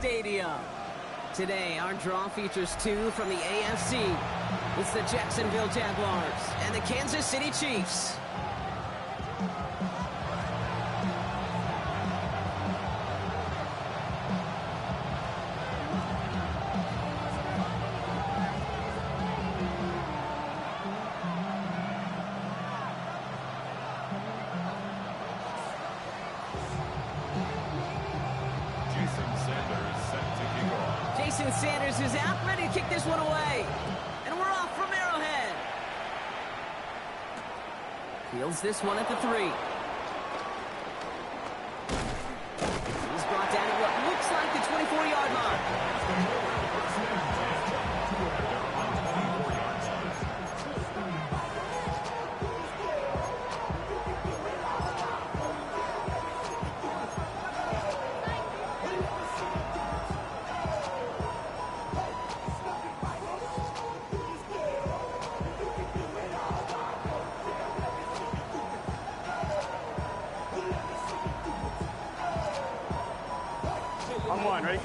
Stadium. Today, our draw features two from the AFC. It's the Jacksonville Jaguars and the Kansas City Chiefs. Sanders is out, ready to kick this one away. And we're off from Arrowhead. Fields this one at the 3. He's brought down at what looks like the 24-yard line.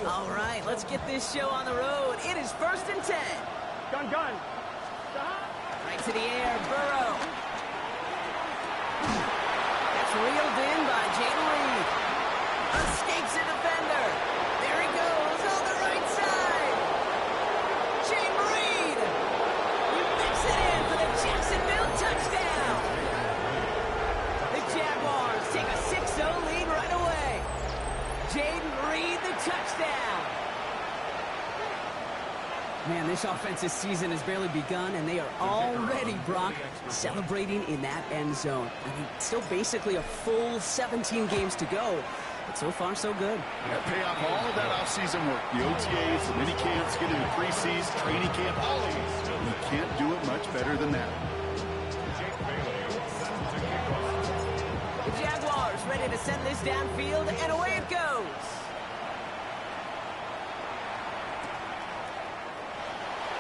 All right, let's get this show on the road. It is 1st and 10. Gun. Right to the air, Burrow. That's reeled in by Jaden Reed. Escapes a defender. There he goes on the right side. Jaden Reed. You mix it in for the Jacksonville touchdown. The Jaguars take a 6-0 lead right away. Jaden Reed, the touchdown. Man, this offensive season has barely begun, and they are already, Brock, celebrating in that end zone. I mean, still basically a full 17 games to go, but so far, so good. Yeah, pay off all of that offseason work. The OTAs, the mini camps, get into preseason, training camp, all of it. You can't do it much better than that. The Jaguars ready to send this downfield, and away it goes.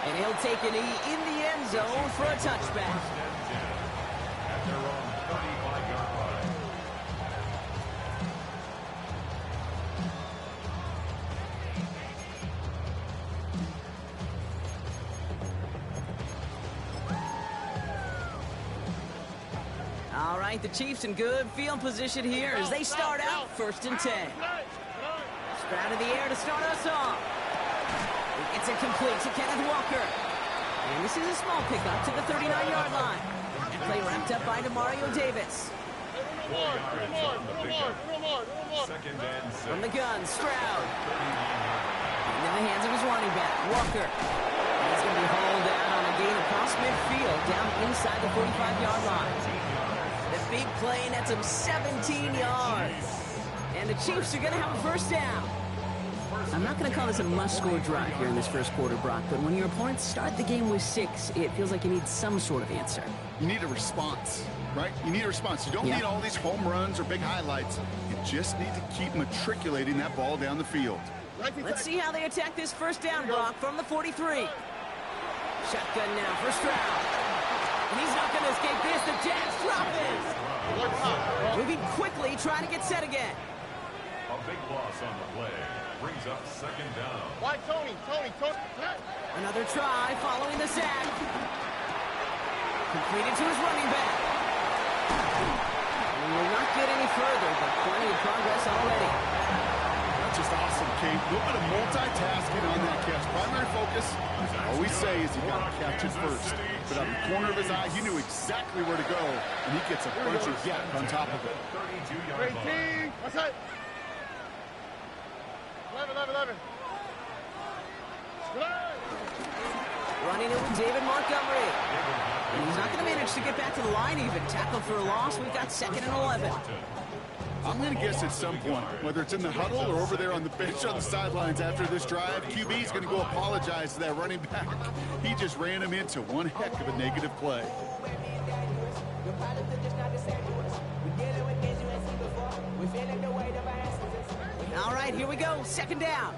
And he'll take a knee in the end zone for a touchback. At their own 35-yard line. All right, the Chiefs in good field position here as they start out 1st and 10. Sprout in the air to start us off. It's incomplete to Kenneth Walker. And this is a small pickup to the 39-yard line. And play wrapped up by Demario Davis. From the gun, Stroud. In the hands of his running back, Walker. And he's going to be hauled down on a gain across midfield, down inside the 45-yard line. The big play nets him 17 yards. And the Chiefs are going to have a first down. I'm not going to call this a must-score drive here in this first quarter, Brock, but when your opponents start the game with 6, it feels like you need some sort of answer. You need a response, right? You need a response. You don't need all these home runs or big highlights. You just need to keep matriculating that ball down the field. Let's see how they attack this first down, Brock, from the 43. Shotgun now for Stroud. And he's not going to escape this. The Jags drop it. Moving quickly, trying to get set again. A big loss on the play. Brings up 2nd down. Why, Tony? Another try following the sack. Completed to his running back. And will not get any further, but plenty of progress already. That's just awesome, Kate. A little bit of multitasking on that catch. Primary focus, as I always say, is he got to catch it first. But out of the corner of his eye, he knew exactly where to go, and he gets a bunch of yak on top of it. 32-yard line. What's that? 11. Running it with David Montgomery. And he's not going to manage to get back to the line even. Tackle for a loss. We've got 2nd and 11. I'm going to guess at some point, whether it's in the huddle or over there on the bench on the sidelines after this drive, QB's going to go apologize to that running back. He just ran him into one heck of a negative play. All right, here we go. 2nd down.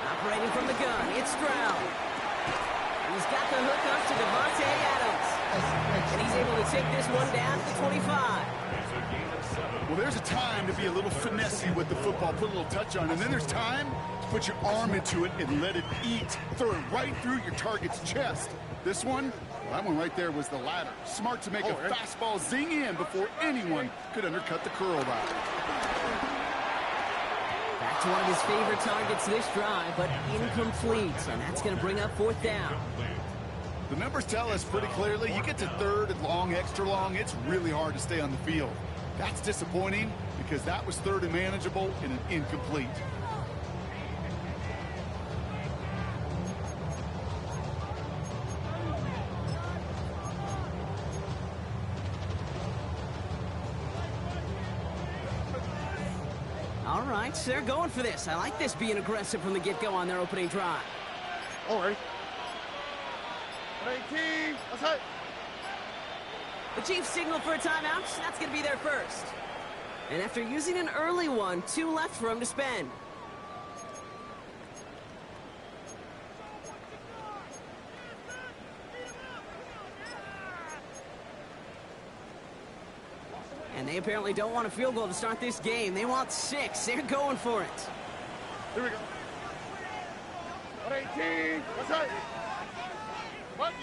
Operating from the gun, it's Stroud. He's got the hook up to Devontae Adams. And he's able to take this one down to the 25. Well, there's a time to be a little finessey with the football, put a little touch on, and then there's time to put your arm into it and let it eat. Throw it right through your target's chest. This one, well, that one right there was the latter. Smart to make a fastball zing in before anyone could undercut the curl route. Back to one of his favorite targets this drive, but incomplete, and that's going to bring up 4th down. The numbers tell us pretty clearly, you get to 3rd and long, extra long, it's really hard to stay on the field. That's disappointing because that was 3rd and manageable and an incomplete. All right, so they're going for this. I like this being aggressive from the get-go on their opening drive. All right. 18. Let's hit. The Chiefs signal for a timeout. That's going to be their first. And after using an early one, 2 left for him to spend. And they apparently don't want a field goal to start this game. They want 6. They're going for it. Here we go. 18. Let's hit. Buggy.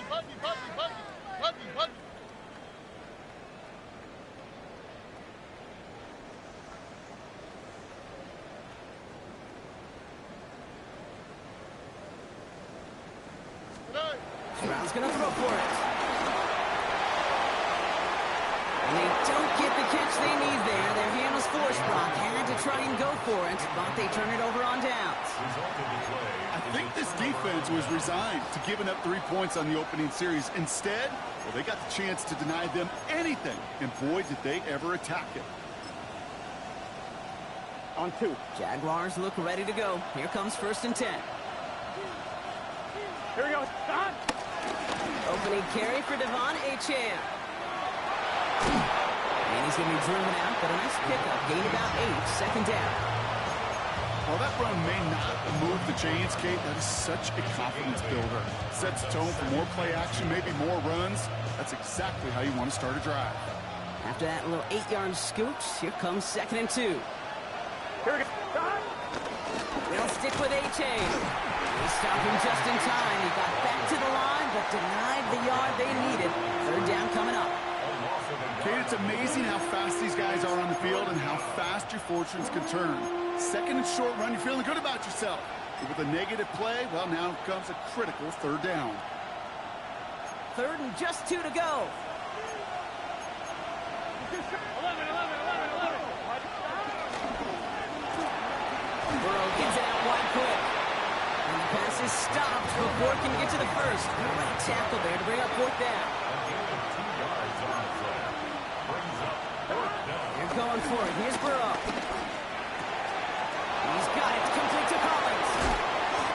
Stroud's going to throw for it. And they don't get the catch they need there. Their hand was forced. Brock had to try and go for it, but they turn it over on downs. I think this defense was resigned to giving up 3 points on the opening series. Instead, well, they got the chance to deny them anything, and boy, did they ever attack it. On 2. Jaguars look ready to go. Here comes 1st and 10. Here we go. Stop. Opening carry for Devon Achane. And he's going to be driven out, but a nice pickup. Gain about 8, 2nd down. While that run may not move the chains, Kate, that is such a confidence builder. Sets the tone for more play action, maybe more runs. That's exactly how you want to start a drive. After that little 8-yard scooch, here comes 2nd and 2. Here we go. Stop. They'll stick with Achane. They stopped him just in time. He got back to the line, but denied the yard they needed. 3rd down coming up. Kate, it's amazing how fast these guys are on the field and how fast your fortunes can turn. 2nd and short run, you're feeling good about yourself. But with a negative play, well, now comes a critical 3rd down. 3rd and just 2 to go. 11. Burrow gets it out wide quick. And the pass is stopped before it can get to the 1st. Great tackle there to bring up 4th down. They're going for it. Here's Burrow. He's got it. Complete to Collins.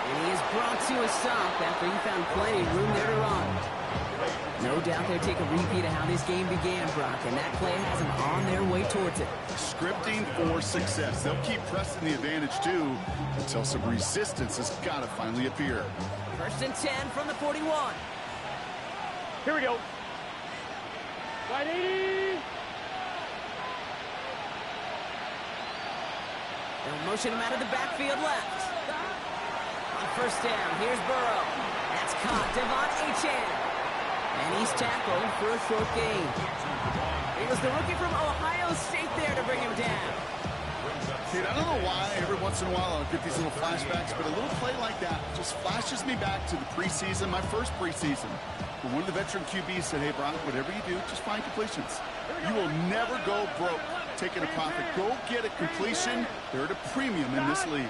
And he is brought to a stop after he found plenty of room there to run. No doubt they'll take a repeat of how this game began, Brock, and that play has them on their way towards it. Scripting for success. They'll keep pressing the advantage, too, until some resistance has got to finally appear. 1st and 10 from the 41. Here we go. 180. They'll motion him out of the backfield left. On 1st down, here's Burrow. That's caught. Devon Achane. And he's tackled for a short gain. It was the rookie from Ohio State there to bring him down. Dude, I don't know why every once in a while I'll get these little flashbacks, but a little play like that just flashes me back to the preseason, my first preseason. When one of the veteran QBs said, hey, Brock, whatever you do, just find completions. You will never go broke taking a profit. Go get a completion. They're at a premium in this league.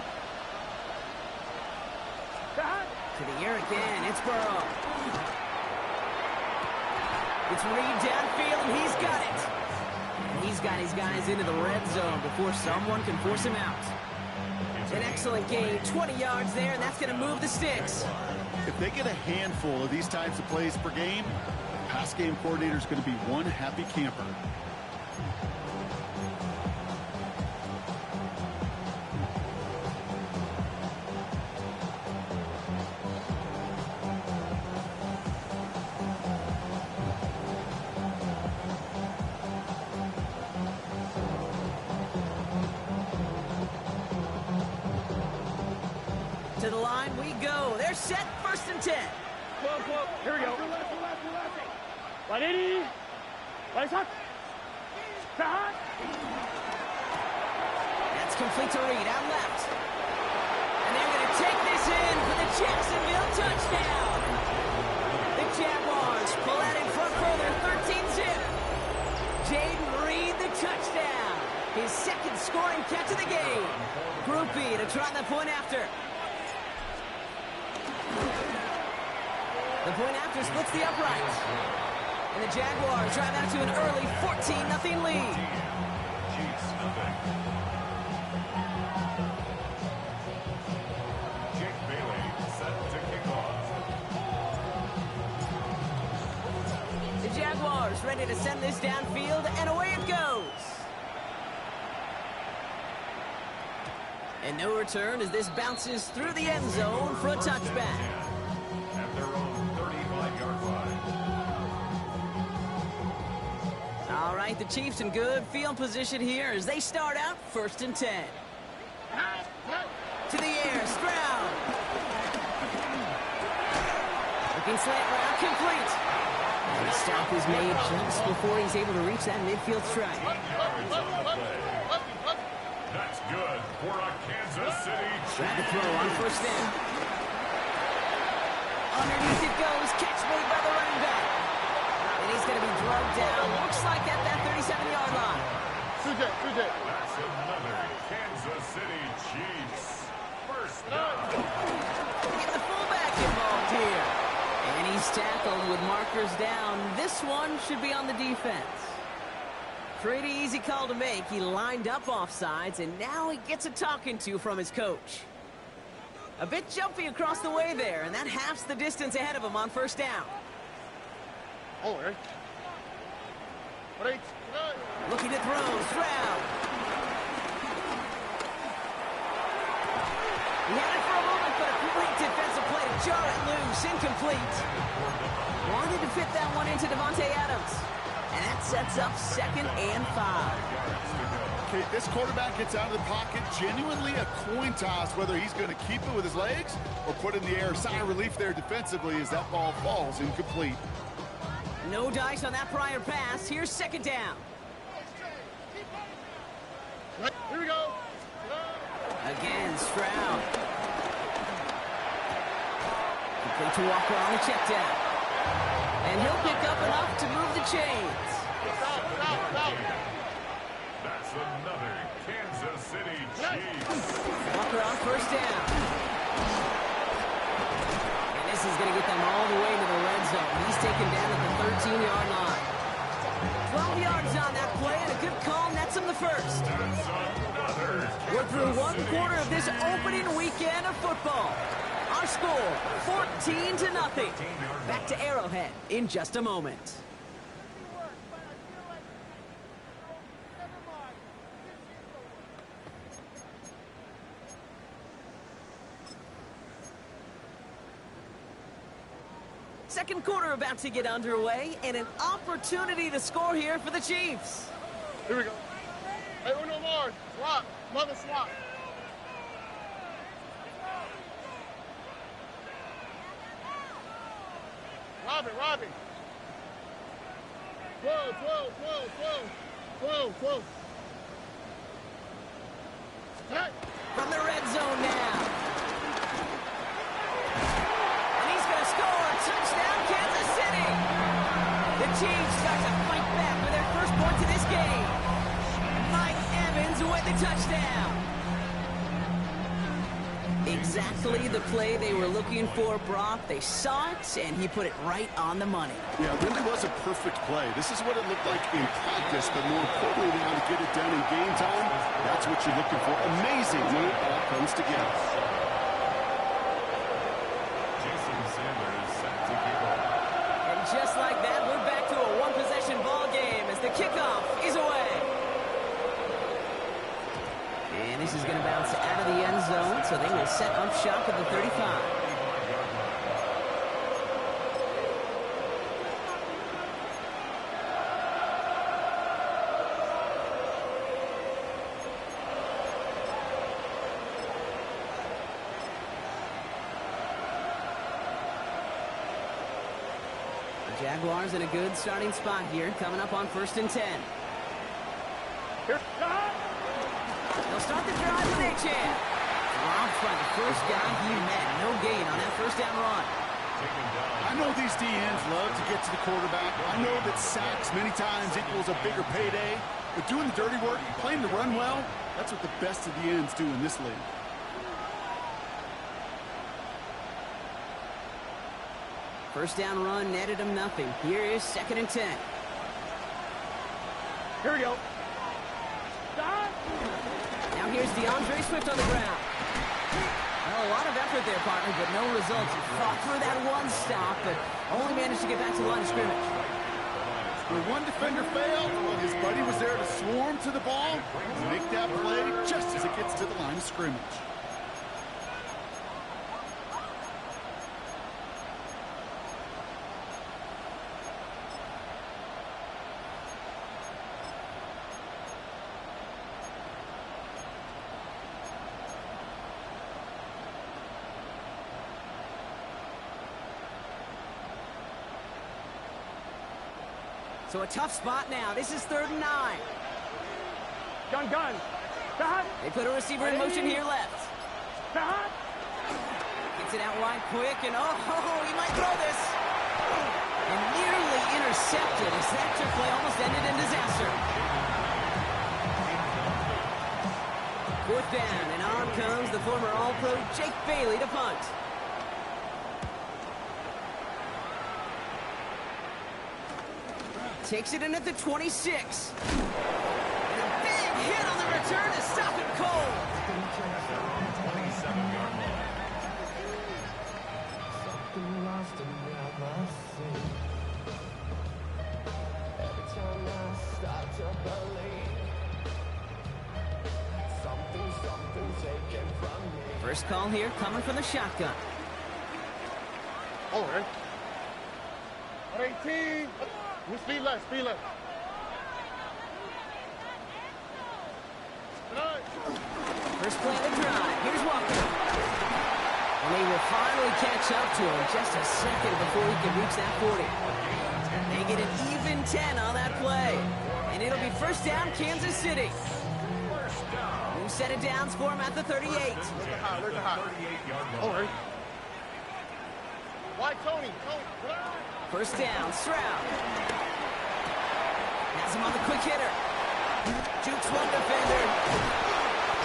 To the air again. It's Burrow. It's Reed downfield, and he's got it. And he's got his guys into the red zone before someone can force him out. An excellent gain, 20 yards there, and that's going to move the sticks. If they get a handful of these types of plays per game, the pass game coordinator is going to be one happy camper. To the line we go. They're set, 1st and 10. Whoa. Here we go. Right, 80. Right, shot. Shot. That's complete to Reed, out left. And they're going to take this in for the Jacksonville touchdown. The Jaguars pull out in front further, 13-zip. Jaden Reed, the touchdown. His 2nd scoring catch of the game. Group B to try the point after. The point after splits the uprights. And the Jaguars drive out to an early 14-0 lead. Chiefs nothing. Jake Bailey set to kick off. The Jaguars ready to send this downfield, and away it goes. And no return as this bounces through the end zone for a touchback. At their own 35-yard line. All right, the Chiefs in good field position here as they start out 1st and 10. To the air, Stroud. Looking slant route, complete. And the stop is made just before he's able to reach that midfield strike. That's good for a Kansas City Trying to throw on 1st down. Underneath it goes, catch made by the running back. And he's going to be drugged down, looks like at that 37-yard line. That's another Kansas City Chiefs. 1st down. Get the fullback involved here. And he's tackled with markers down. This one should be on the defense. Pretty easy call to make. He lined up offsides, and now he gets a talking to from his coach. A bit jumpy across the way there, and that halves the distance ahead of him on 1st down. Looking to throw, Stroud. He had it for a moment, but a great defensive play to jar it loose, incomplete. Wanted to fit that one into Devontae Adams. And that sets up 2nd and 5. Okay, this quarterback gets out of the pocket, genuinely a coin toss whether he's going to keep it with his legs or put it in the air. Sigh of relief there defensively as that ball falls incomplete. No dice on that prior pass. Here's 2nd down. Here we go. Again, Stroud. Complete to Walker on the check down. And he'll pick up enough to move the chains. That's another Kansas City Chiefs. Walker on 1st down. And this is going to get them all the way to the red zone. He's taken down at the 13-yard line. 12 yards on that play, and a good call nets him the 1st. That's another. We're through 1 quarter of this opening weekend of football. Our score, 14-0. Back to Arrowhead in just a moment. Second quarter about to get underway, and an opportunity to score here for the Chiefs. Here we go. Hey, uno more. Swap. Mother swap. Robbie. Whoa. Hey. From the red zone now. And he's going to score. Touchdown, Kansas City. The Chiefs got to fight back for their first points of this game. Mike Evans with the touchdown. Exactly the play they were looking for, Brock. They saw it, and he put it right on the money. Yeah, it really was a perfect play. This is what it looked like in practice, but more importantly now to get it done in game time, that's what you're looking for. Amazing when it all comes together. Jason Sanders set to kick off. And just like that, we're back to a one-possession ball game as the kickoff is away. And this is going to bounce out of the end zone, so they will set up shop at the 35. Jaguars in a good starting spot here, coming up on 1st and 10. Here. They'll start the drive with Achan. Dropped by the first guy he met. No gain on that first down run. I know these DNs love to get to the quarterback. I know that sacks many times equals a bigger payday. But doing the dirty work, playing to run well, that's what the best of the ends do in this league. First down run netted him nothing. Here is 2nd and 10. Here we go. Now here's DeAndre Swift on the ground. Well, a lot of effort there, partner, but no results. He fought for that one stop, but only managed to get back to the line of scrimmage. Where one defender failed, his buddy was there to swarm to the ball and make that play just as it gets to the line of scrimmage. So a tough spot now. This is 3rd and 9. Gun. They put a receiver in motion here left. Gets it out wide quick, and oh, he might throw this. And nearly intercepted as that trick play almost ended in disaster. 4th down, and on comes the former All-Pro Jake Bailey to punt. Takes it in at the 26. And a big hit on the return to stop it cold. 27-yard line. First call here coming from the shotgun. All right. 18. Speed left. First play of the drive. Here's Walker. And they will finally catch up to him just a second before he can reach that 40. They get an even 10 on that play. And it'll be first down, Kansas City. New set of downs for him at the 38. There's a high. All right. Why, Tony? First down, Stroud. Has him on the quick hitter. Jukes one defender.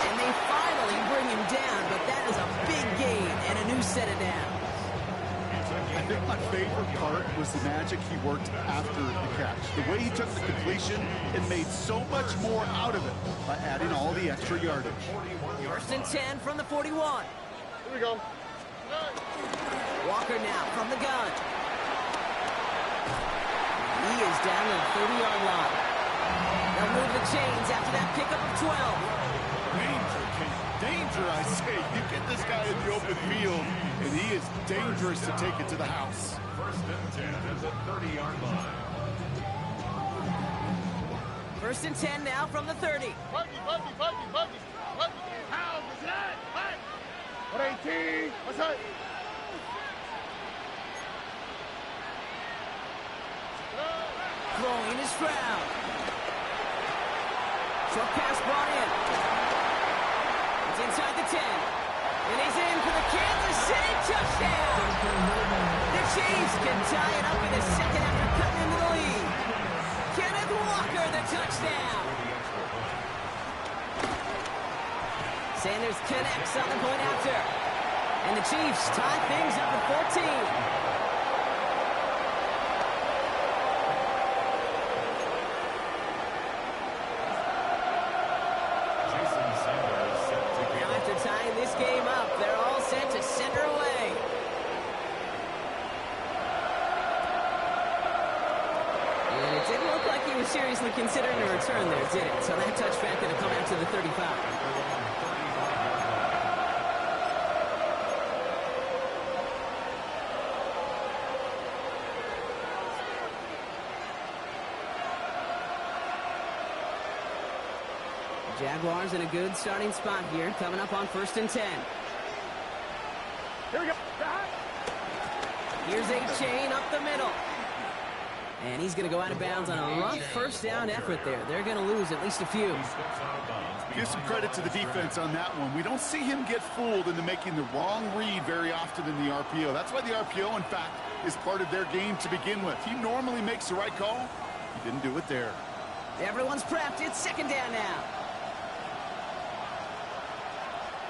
And they finally bring him down, but that is a big gain and a new set of downs. I think my favorite part was the magic he worked after the catch. The way he took the completion and made so much more out of it by adding all the extra yardage. 1st and 10 from the 41. Here we go. Walker now from the gun. He is down to the 30-yard line. They'll move the chains after that pickup of 12. Danger, Kate. Danger, I say. You get this guy in the open field, and he is dangerous to take it to the house. 1st and 10 at the 30-yard line. 1st and 10 now from the 30. Buggy. How was that? What? 18. What's that? Throwing is Stroud. Short pass brought in. It's inside the 10. And he's in for the Kansas City touchdown. The Chiefs can tie it up in a second after cutting into the lead. Kenneth Walker, the touchdown. Sanders connects on the point after. And the Chiefs tie things up at 14. Tying this game up, they're all set to send her away. And it didn't look like he was seriously considering a return there, did it? So that touchback going to come out to the 35. Jaguars in a good starting spot here, coming up on 1st and 10. Here we go. Here's a chain up the middle. And he's going to go out of bounds on a rough first down effort there. They're going to lose at least a few. Give some credit to the defense on that one. We don't see him get fooled into making the wrong read very often in the RPO. That's why the RPO, in fact, is part of their game to begin with. He normally makes the right call. He didn't do it there. Everyone's prepped. It's second down now.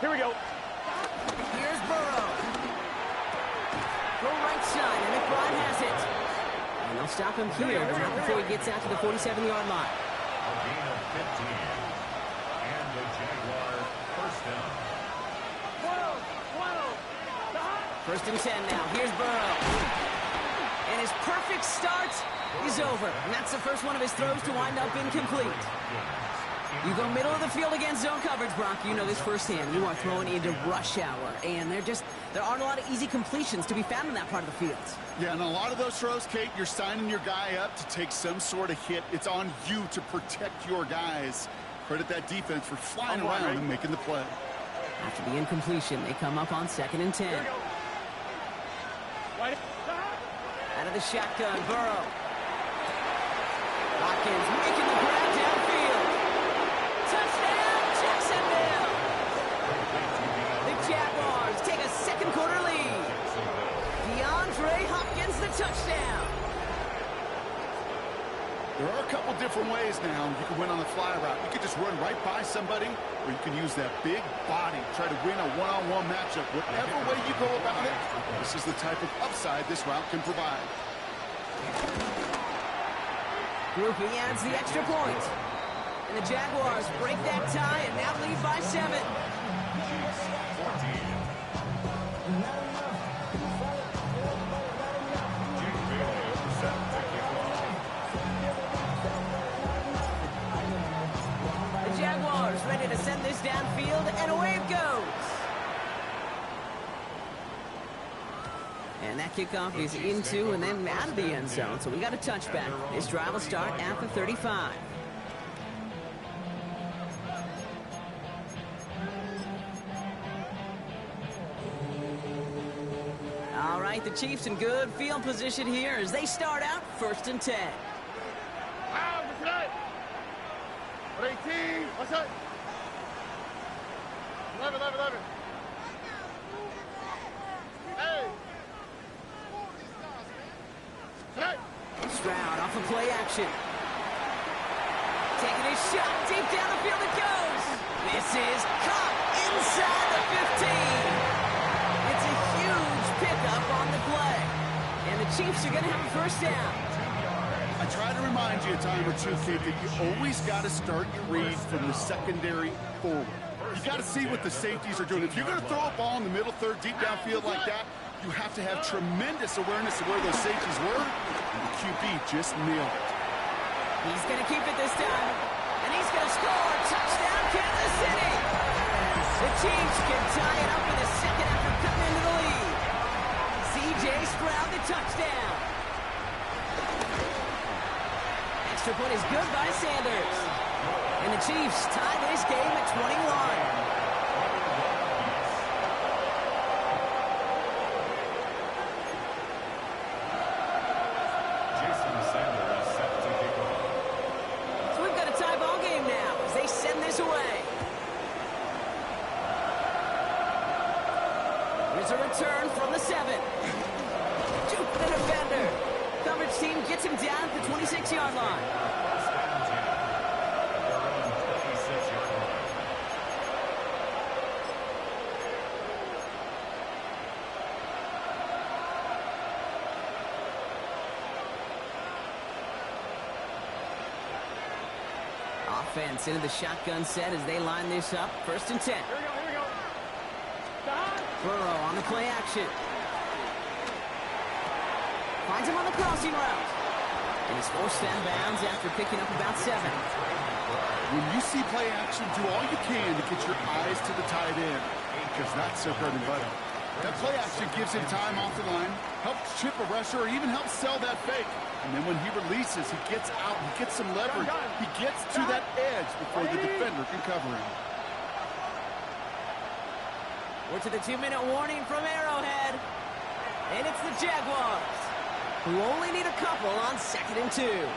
Here we go. Here's Burrow. Go right side, and McBride has it. And they'll stop him here, but not before he gets out to the 47-yard line. A gain of 15. And the Jaguar first down. 1st and 10 now. Here's Burrow. And his perfect start is over. And that's the first one of his throws to wind up incomplete. You go middle of the field against zone coverage, Brock. You know this firsthand. You are throwing into rush hour. And there aren't a lot of easy completions to be found in that part of the field. Yeah, and a lot of those throws, Kate, you're signing your guy up to take some sort of hit. It's on you to protect your guys. Credit that defense for flying around and making the play. After the incompletion, they come up on 2nd and 10. Out of the shotgun, Burrow. Watkins making the grab downfield. Touchdown, Jacksonville! The Jaguars take a second quarter lead. DeAndre Hopkins, the touchdown. There are a couple different ways now you can win on the fly route. You can just run right by somebody, or you can use that big body, try to win a one-on-one matchup. Whatever way you go about it, this is the type of upside this route can provide. Groupie adds the extra point. And the Jaguars break that tie and now lead by 7. The Jaguars ready to send this downfield, and away it goes. And that kickoff is into and then out of the end zone. So we got a touchback. This drive will start at the 35. All right, the Chiefs in good field position here as they start out 1st and 10. Wow, what's that? 18. What's that? 11. Hey. Stroud off of play action. Taking his shot deep down the field it goes. This is caught inside the 15. It's a huge pickup on the play. And the Chiefs are going to have a first down. I try to remind you a time or two, Kate, that you always got to start your read from the secondary forward. You got to see what the safeties are doing. If you're going to throw a ball in the middle third, deep downfield like that, you have to have tremendous awareness of where those safeties were, and the QB just nailed it. He's going to keep it this time, and he's going to score. Touchdown, Kansas City! The Chiefs can tie it up in the second after cutting into the lead. C.J. Stroud, the touchdown. Extra point is good by Sanders. And the Chiefs tie this game at 21. A return from the 7. Juke the defender. Coverage team gets him down at the 26-yard line. Offense into the shotgun set as they line this up. 1st and 10. Here we go. Burrow on the play action. Finds him on the crossing route. And he's forced down bounds after picking up about 7. When you see play action, do all you can to get your eyes to the tight end, because that's their bread and butter. That play action gives him time off the line, helps chip a rusher, or even helps sell that fake. And then when he releases, he gets out, he gets some leverage. He gets to that edge before the defender can cover him. We're to the 2-minute warning from Arrowhead. And it's the Jaguars who only need a couple on 2nd and 2.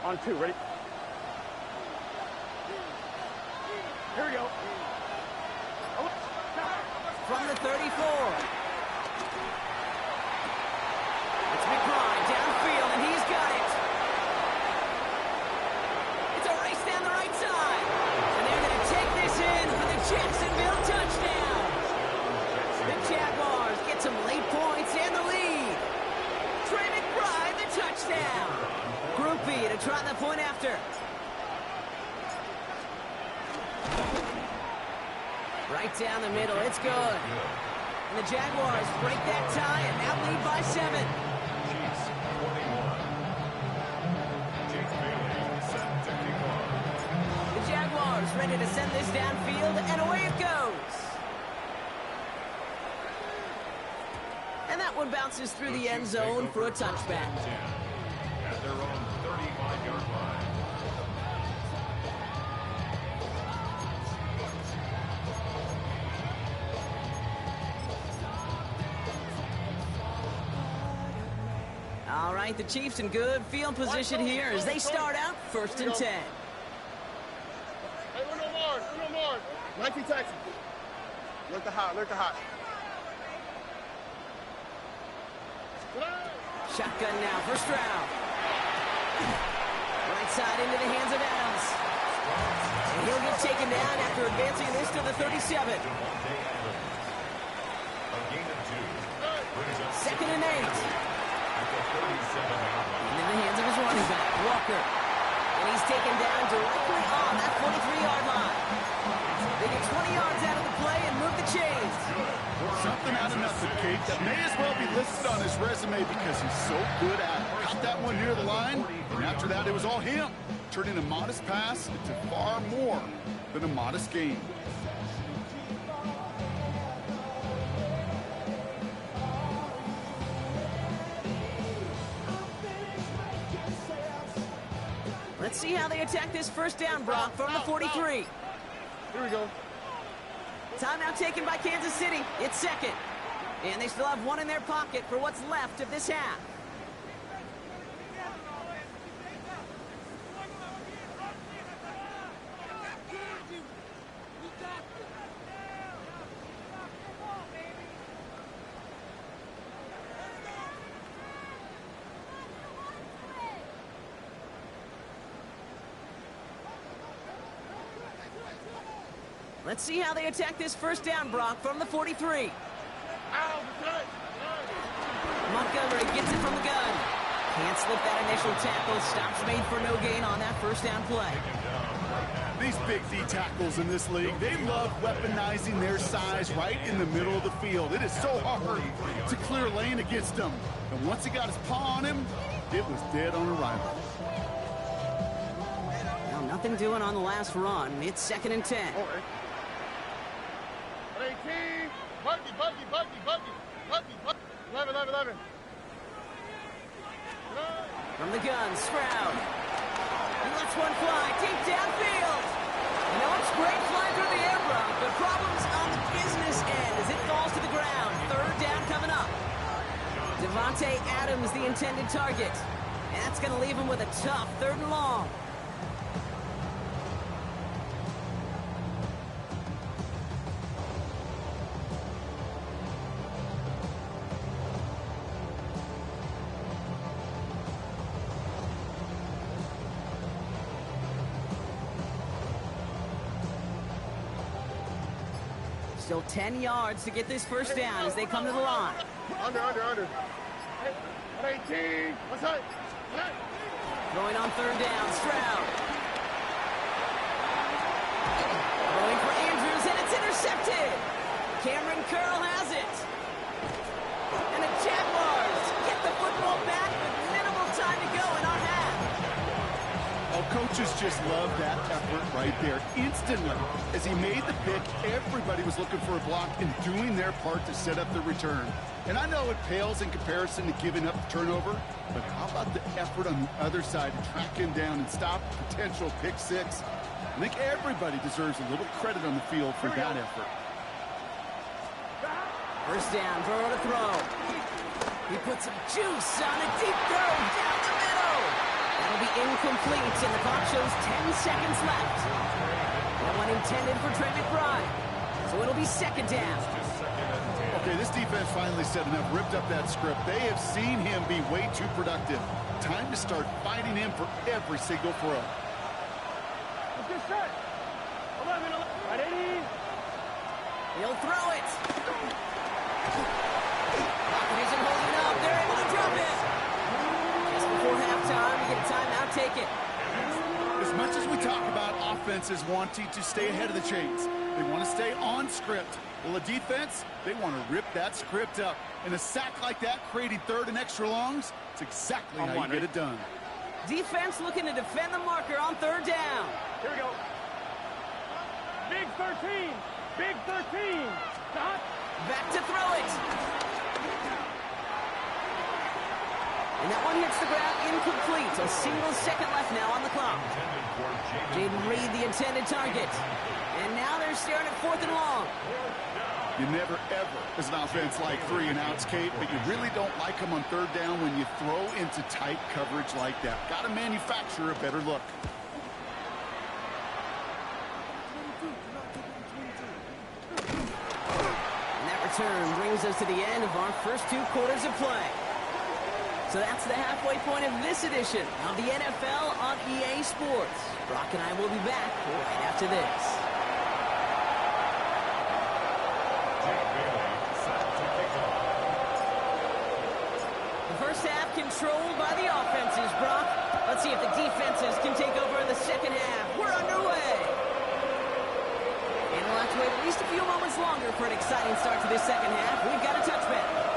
On 2, ready? Here we go. From the 34. It's McBride downfield, and he's got it. It's a race down the right side. And they're going to take this in for the Jacksonville touchdown. The Jaguars get some late points and the lead. Trey McBride, the touchdown. Group B to try the point after. Right down the middle, it's good. And the Jaguars break that tie and now lead by 7. Chiefs 41. Jake Bailey set to kick off. The Jaguars ready to send this downfield, and away it goes. And that one bounces through the end zone for a touchback. At their own 35-yard line. All right, the Chiefs in good field position here as they start out 1st and 10. Hey, Uno more. 19 Texas. Look the hot, Shotgun now for Stroud. Right side into the hands of Adams. And he'll get taken down after advancing this to the 37. A gain of 2. 2nd and 8. At the 37-yard line. And in the hands of his running back, Walker. And he's taken down directly on that 43-yard line. They get 20 yards out of the play and move the chains. Something out of nothing, Kate, that may as well be listed on his resume because he's so good at it. Caught that one near the line, and after that it was all him, turning a modest pass into far more than a modest gain. Let's see how they attack this first down, Brock, from the 43. Here we go. Timeout taken by Kansas City. It's 2nd. And they still have one in their pocket for what's left of this half. Let's see how they attack this first down, Brock, from the 43. Montgomery gets it from the gun. Can't slip that initial tackle. Stops made for no gain on that first down play. These big D tackles in this league, they love weaponizing their size right in the middle of the field. It is so hard to clear lane against them. And once he got his paw on him, it was dead on arrival. Well, nothing doing on the last run. It's 2nd and 10. 18. Buggy. 11. From the gun, Stroud. He lets one fly deep downfield. You know, it's great flying through the air, Brock, but problems on the business end as it falls to the ground. 3rd down coming up. Devontae Adams, the intended target. And that's going to leave him with a tough 3rd and long. Still 10 yards to get this first down as they come to the line. Under. 18. What's that? Going on 3rd down, Stroud. Going for Andrews, and it's intercepted. Cameron Curl has it. And the Jaguars get the football back with minimal time 2:55 to go in our half. Oh, coaches just love that effort right there. Instantly, as he made the pick, everybody was looking for a block and doing their part to set up the return. And I know it pales in comparison to giving up the turnover, but how about the effort on the other side to track him down and stop a potential pick six? I think everybody deserves a little credit on the field for that effort. First down, throw to throw. He puts some juice on a deep throw down the middle. That'll be incomplete, and the clock shows 10 seconds left. That one intended for Trey McBride. So it'll be second down. Okay, this defense finally set enough, ripped up that script. They have seen him be way too productive. Time to start fighting him for every single throw. Get set. 11, ready? He'll throw it. Clock isn't holding up. They're able to drop it. Just before halftime, we get a timeout. Take it. As much as we talk about offenses wanting to stay ahead of the chains, they want to stay on script. Well, the defense, they want to rip that script up. And a sack like that, creating third and extra longs, it's exactly how you get it done. Defense looking to defend the marker on third down. Here we go. Big 13. Big 13. Stop. Back to throw it. And that one hits the ground incomplete. A single second left now on the clock. Jaden Reed, the intended target. And now they're staring at fourth and long. You never, ever, as an offense, like 3 and outs, Kate, but you really don't like them on third down when you throw into tight coverage like that. Got to manufacture a better look. And that return brings us to the end of our first 2 quarters of play. So that's the halfway point of this edition of the NFL on EA Sports. Brock and I will be back right after this. The first half controlled by the offenses, Brock. Let's see if the defenses can take over in the second half. We're underway. And we'll have to wait at least a few moments longer for an exciting start to this second half. We've got a touchback.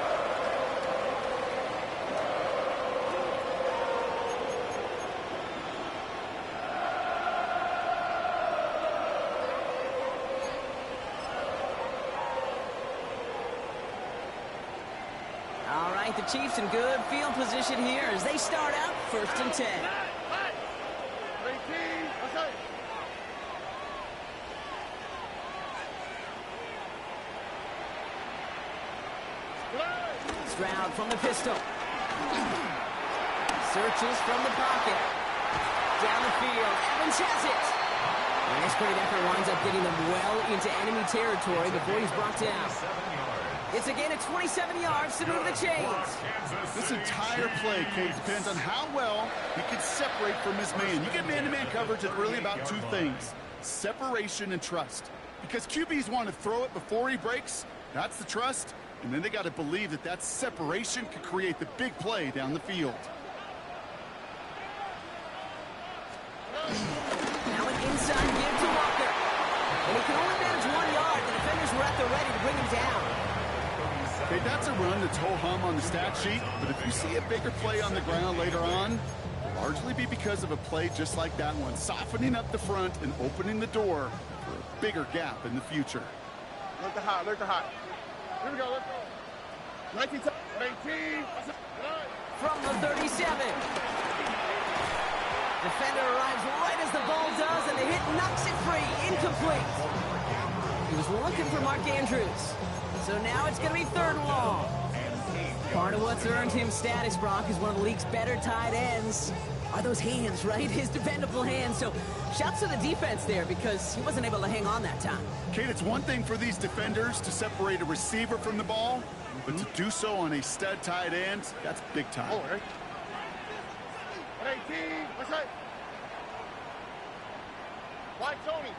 The Chiefs in good field position here as they start out first and 10. Stroud from the pistol. Searches from the pocket. Down the field. Evans has it. And this great effort winds up getting them well into enemy territory before he's brought down. It's a gain of 27 yards to move the chains. This entire play, Kate, depends on how well he can separate from his man. You get man-to-man coverage, it's really about 2 things: separation and trust. Because QBs want to throw it before he breaks. That's the trust. And then they got to believe that that separation could create the big play down the field. Now an inside give to Walker. And he can only manage 1 yard. The defenders were at the ready to bring him down. Okay, that's a run that's ho-hum on the stat sheet, but if you see a bigger play on the ground later on, it'll largely be because of a play just like that one, softening up the front and opening the door for a bigger gap in the future. Look the hot, look the hot. Here we go, let's go. 19, 18. From the 37. Defender arrives right as the ball does, and the hit knocks it free. Incomplete. He was looking for Mark Andrews. So now it's going to be third and long. Part of what's earned him status, Brock, is one of the league's better tight ends. Are those hands, right? His dependable hands. So shouts to the defense there because he wasn't able to hang on that time. Kate, it's one thing for these defenders to separate a receiver from the ball, but to do so on a stud tight end, that's big time. Oh, right. 18, what's that? Why, Tony.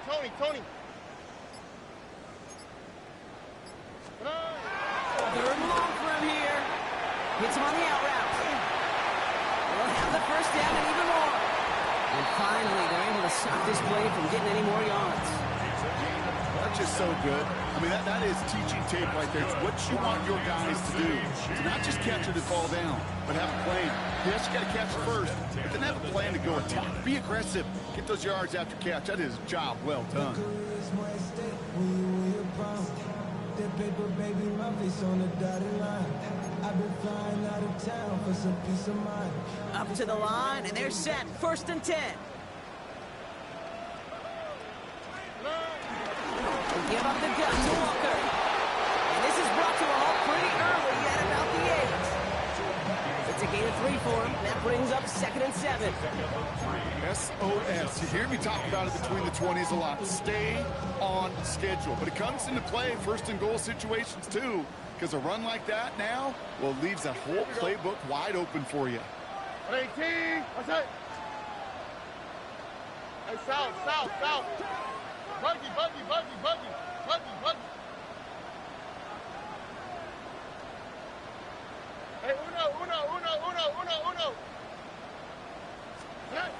Third and long for him here. Hits him on the out route. They'll have the first down and even more. And finally, they're able to stop this play from getting any more yards. That just so good. I mean, that is teaching tape right there. It's what you want your guys to do. To not just catch it and fall down, but have a plan. Yes, you got to catch it first, but then have a plan to go attack. Be aggressive. Get those yards after catch. That is a job well done. That paper, baby, my face on the dotted line. I've been flying out of town for some peace of mind. Up to the line, and they're set. 1st and 10. Give up the gun to Walker. And this is brought to a halt pretty early at about the 8. It's a gain of 3 for him. That brings up 2nd and 7. SOS. You hear me talk about it between the 20s a lot. Stay on schedule. But it comes into play 1st and goal situations too, because a run like that now, well, leaves that whole playbook wide open for you. 18. What's that? Hey, south. Buggy. Hey, uno. Hey.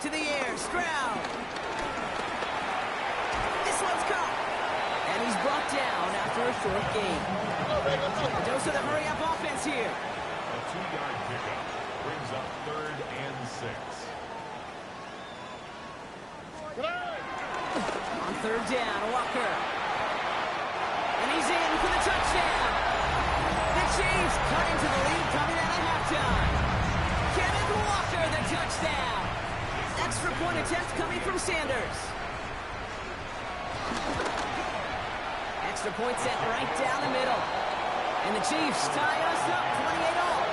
To the air, Stroud. This one's caught. And he's brought down after a short gain. A dose of the hurry-up offense here. A 2-yard pickup brings up 3rd and 6. On 3rd down, Walker. And he's in for the touchdown. The Chiefs cut into the lead coming out of halftime. Kenneth Walker, the touchdown. Extra point attempt coming from Sanders. Extra point set right down the middle. And the Chiefs tie us up 28-all.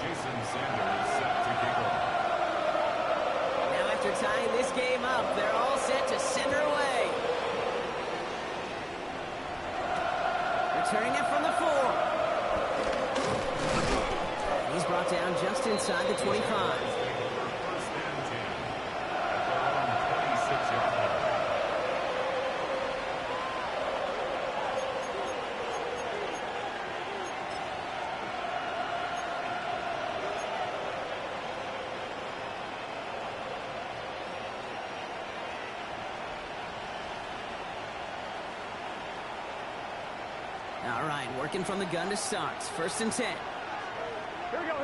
Jason Sanders set to kick off. Now after tying this game up, they're all set to send her away. Returning it from the 4. He's brought down just inside the 25. 1st and 10 at their own 26-yard line. All right, working from the gun to start. 1st and 10. Here we go.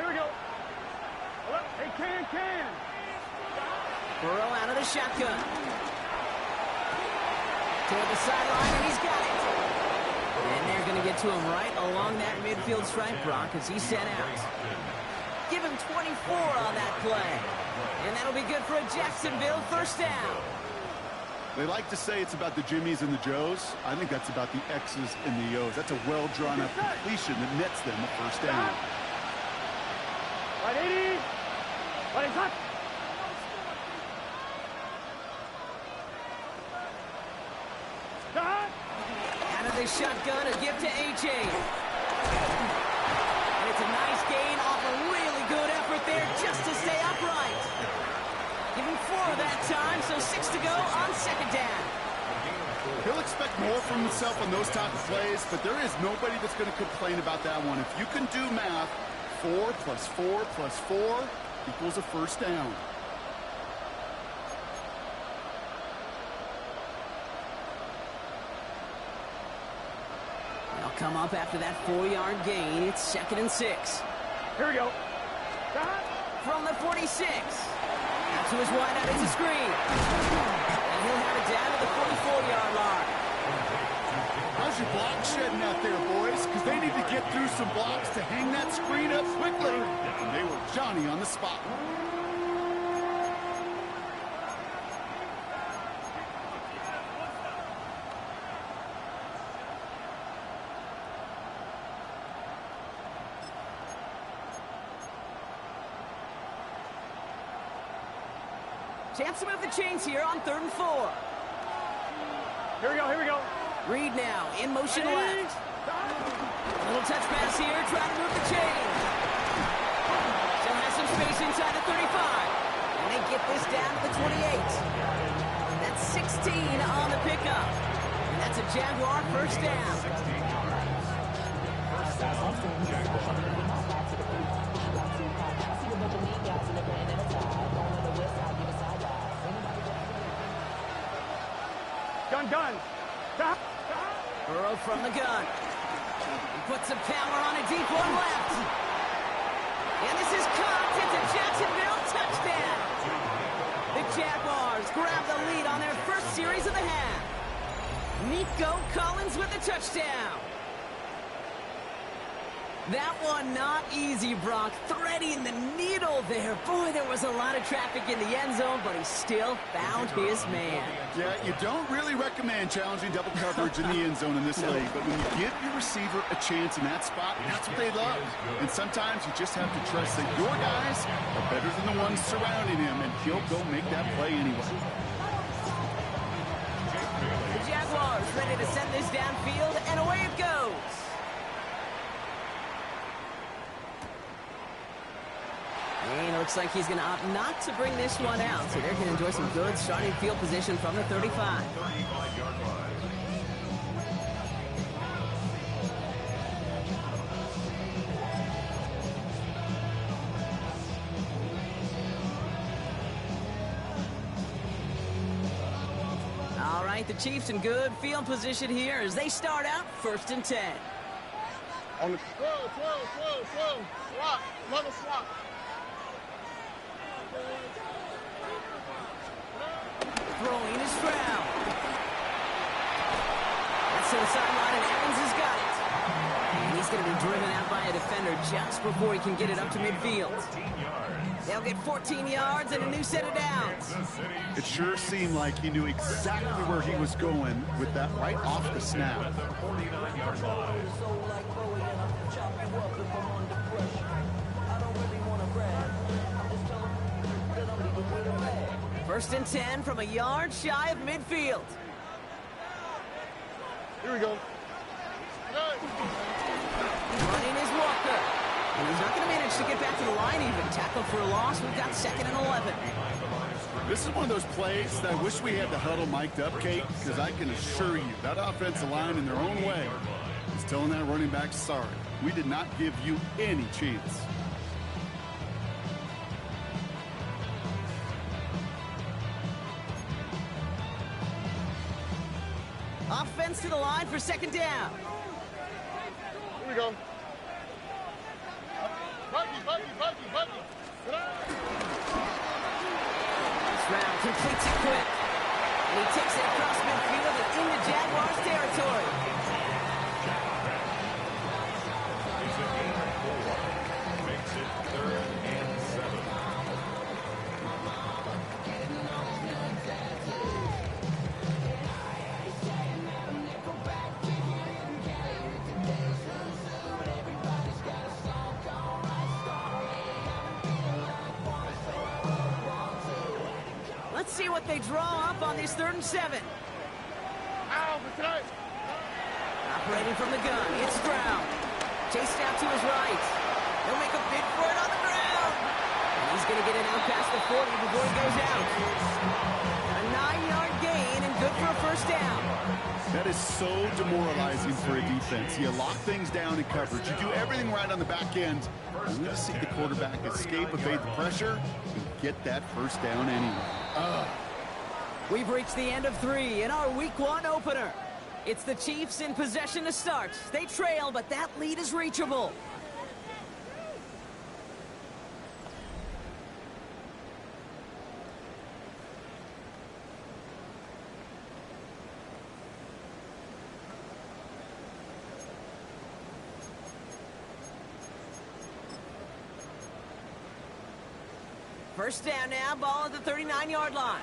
Hey, can. Burrow out of the shotgun. Toward the sideline, and he's got it. And they're going to get to him right along that midfield stripe, Brock, as he's sent out. Give him 24 on that play. And that'll be good for a Jacksonville 1st down. They like to say it's about the Jimmies and the Joes. I think that's about the X's and the O's. That's a well-drawn-up completion that nets them a 1st down. Right, 80. Right, hot. Out of the shotgun, a gift to A.J. And it's a nice gain off a really good effort there just to stay upright. Give him 4 that time, so 6 to go on 2nd down. He'll expect more from himself on those type of plays, but there is nobody that's going to complain about that one. If you can do math, 4 plus 4 plus 4 equals a 1st down. They'll come up after that 4-yard gain. It's 2nd and 6. Here we go. From the 46. Out to his wideout, it's a screen. And he'll have it down to the 44-yard line. How's your block shedding out there, boys? Because they need to get through some blocks to hang that screen up quickly. And they were Johnny on the spot. Chance to move the chains here on 3rd and 4. Here we go. Reed now in motion left. A little touch pass here, trying to move the chains. Still has some space inside the 35. And they get this down to the 28. That's 16 on the pickup. And that's a Jaguar 1st down. 16 yards. 1st down, Jaguar. Gun. Burrow from the gun. He puts some power on a deep one left. And this is caught. It's a Jacksonville touchdown. The Jaguars grab the lead on their first series of the half. Nico Collins with the touchdown. That one not easy, Brock. Threading the needle there. Boy, there was a lot of traffic in the end zone, but he still found his man. Yeah, you don't really recommend challenging double coverage in the end zone in this league, but when you give your receiver a chance in that spot, that's what they love. And sometimes you just have to trust that your guys are better than the ones surrounding him, and he'll go make that play anyway. The Jaguars ready to send this downfield, and away it goes. And it looks like he's going to opt not to bring this one out, so they're going to enjoy some good starting field position from the 35. 35-yard line. All right, the Chiefs in good field position here as they start out 1st and 10. On the slow. Swap. Another swap. Throwing is Stroud. That's to the sideline, and Evans has got it. And he's going to be driven out by a defender just before he can get it up to midfield. They'll get 14 yards and a new set of downs. It sure seemed like he knew exactly where he was going with that right off the snap. 49-yard line. 1st and 10 from a yard shy of midfield. Here we go. Running is Walker. And he's not going to manage to get back to the line even. Tackle for a loss. We've got 2nd and 11. This is one of those plays that I wish we had the huddle mic'd up, Kate, because I can assure you that offensive line in their own way is telling that running back, sorry, we did not give you any chance. Offense to the line for 2nd down. Here we go. Buggy. Stroud completes it quick. And he takes it across midfield and into Jaguars territory. He's a gain of 4. Makes it 3rd and 7. Let's see what they draw up on this 3rd and 7. Operating from the gun, it's Stroud. Chased out to his right. He'll make a bid for it on the ground. And he's going to get it out past the 40 before he goes out. A 9-yard gain and good for a 1st down. That is so demoralizing for a defense. You lock things down in coverage. You do everything right on the back end. I'm going to see the quarterback escape, evade the pressure, and get that 1st down anyway. We've reached the end of 3 in our Week 1 opener. It's the Chiefs in possession to start. They trail, but that lead is reachable. First down now, ball at the 39-yard line.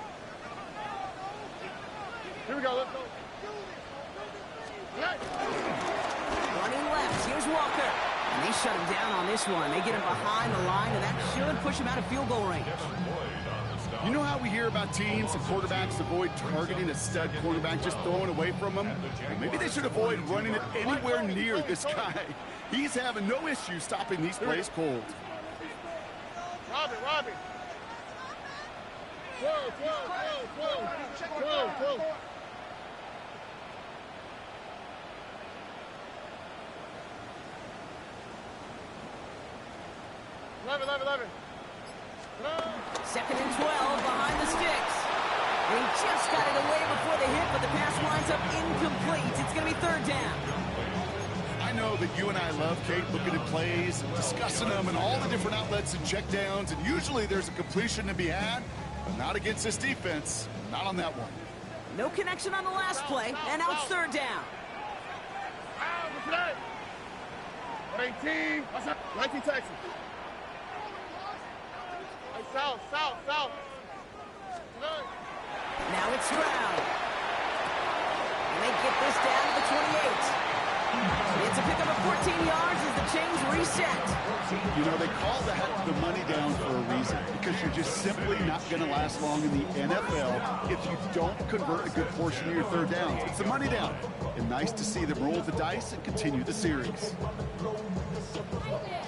Here we go, let's go. Running left, here's Walker. And they shut him down on this one. They get him behind the line, and that should push him out of field goal range. You know how we hear about teams and quarterbacks avoid targeting a stud quarterback, just throwing away from him? Well, maybe they should avoid running it anywhere near this guy. He's having no issue stopping these plays cold. Robbie. Whoa. 11. 2nd and 12 behind the sticks. And he just got it away before the hit, but the pass winds up incomplete. It's going to be third down. I know that you and I love, Kate, looking at plays and discussing them and all the different outlets and checkdowns, and usually there's a completion to be had, but not against this defense. Not on that one. No connection on the last play, and now it's third down. 18. 19 Texas. Hey, south. Now it's Stroud. And they get this down to the 28. It's a pickup of 14 yards as the chains reset. You know, they call that the money down for a reason, because you're just simply not going to last long in the NFL if you don't convert a good portion of your third downs. It's the money down. And nice to see them roll the dice and continue the series.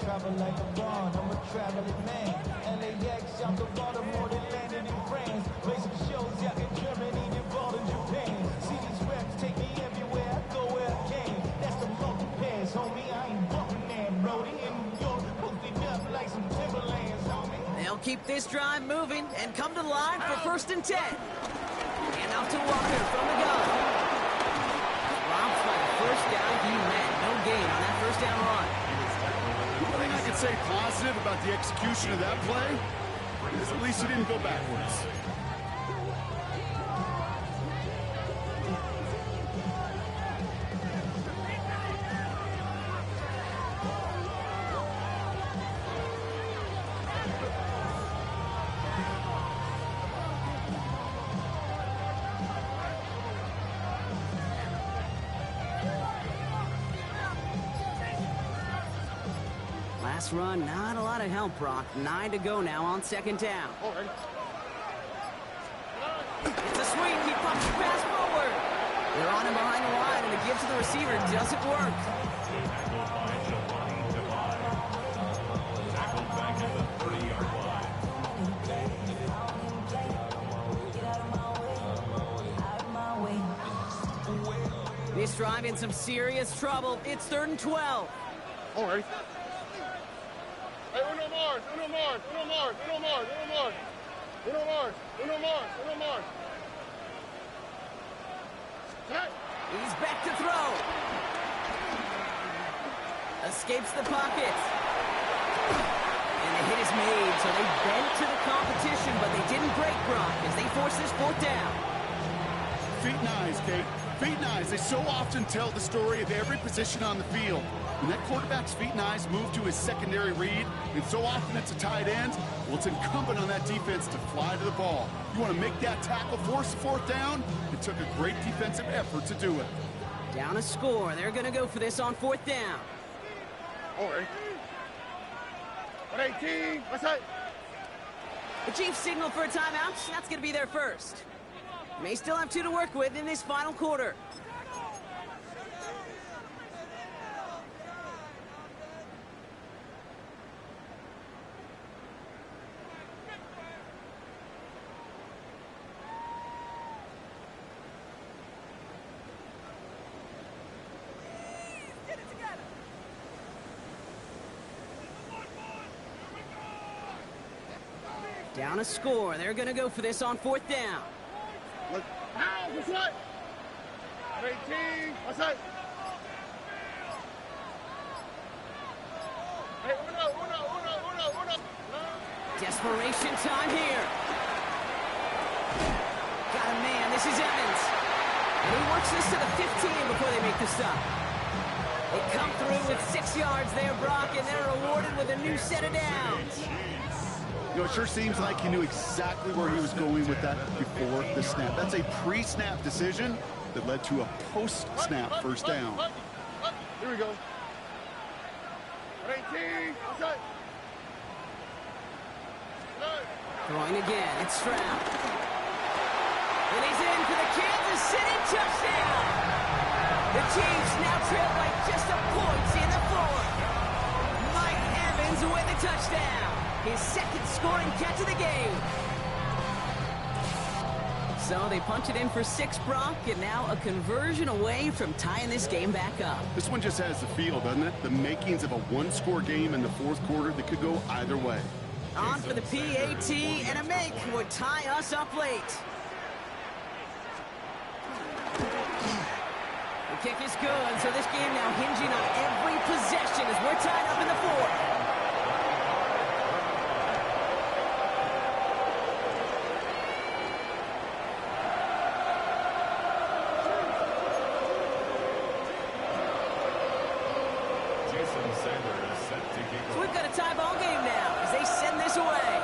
Travel like a bond, I'm a traveling man. LAX, I'm the Baltimore that landed in France. Play some shows out in Germany, Nepal, and Japan. See these reps take me everywhere, I go where I can. That's the monkey pass, homie. I ain't bumping that roadie in New York, hooked it up like some Timberlands, homie. They'll keep this drive moving and come to the line for first and 10. And out to Walker from the gun. Robs by the first down he met. No gain on that first down run. One thing I can say positive about the execution of that play is at least he didn't go backwards. Last run, not a lot of help, Brock. 9 to go now on second down. It's a sweep. He pumps the pass forward. They're on him behind the line, and the give to the receiver doesn't work. Tackled back at the 30-yard line. This drive in some serious trouble. It's 3rd and 12. All right. Hey, Uno Mars. He's back to throw. Escapes the pocket. And the hit is made, so they bent to the competition, but they didn't break, Brock, as they force this fourth down. Feet and eyes, Kate. Feet and eyes. They so often tell the story of every position on the field. When that quarterback's feet and eyes move to his secondary read, and so often it's a tight end, well, it's incumbent on that defense to fly to the ball. You want to make that tackle, force the fourth down? It took a great defensive effort to do it. Down a score. They're going to go for this on fourth down. All right. 118. What's that? The Chiefs signal for a timeout. That's going to be their first. May still have 2 to work with in this final quarter. Down a score. They're going to go for this on fourth down. What's that? 18. What's that? Hey, Uno. Desperation time here. Got a man. This is Evans. And he works this to the 15 before they make the stop. They come through with 6 yards there, Brock, and they're rewarded with a new set of downs. You know, it sure seems like he knew exactly where he was going with that before the snap. That's a pre-snap decision that led to a post-snap first down. Here we go. 18. What's that? Throwing again. It's Stroud. And he's in for the Kansas City touchdown. The Chiefs now trail by just a point in the fourth. Mike Evans with the touchdown. His second scoring catch of the game. So they punch it in for 6, Brock, and now a conversion away from tying this game back up. This one just has the feel, doesn't it? The makings of a one-score game in the fourth quarter that could go either way. On for the PAT, and a make would tie us up late. kick is good, so this game now hinging on every possession as we're tied up in the fourth. So we've got a tie ball game now as they send this away.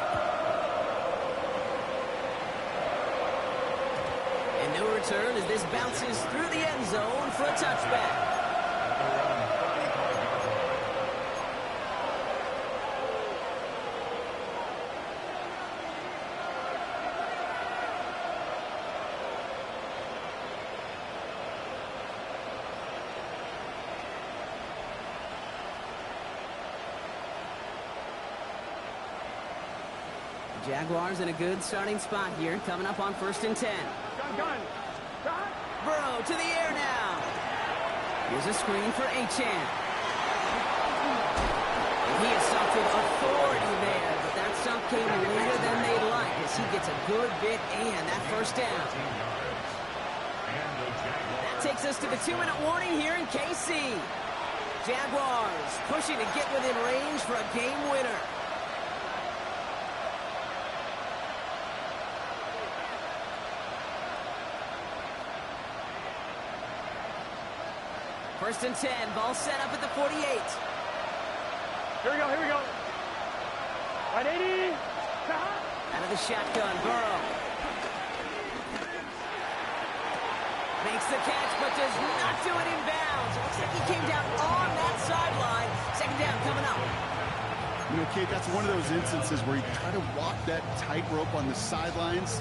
And no return as this bounces through the end zone for a touchback. Jaguars in a good starting spot here, coming up on 1st and 10. Gun. Burrow to the air now. Here's a screen for Achane. And he is stopped with authority there, but that stop came later than they'd like as he gets a good bit and that first down. That takes us to the 2-minute warning here in KC. Jaguars pushing to get within range for a game winner. First and 10, ball set up at the 48. Here we go. Right 80. Out of the shotgun, Burrow. Makes the catch, but does not do it in bounds. It looks like he came down on that sideline. Second down coming up. You know, Kate, that's one of those instances where you try to walk that tightrope on the sidelines.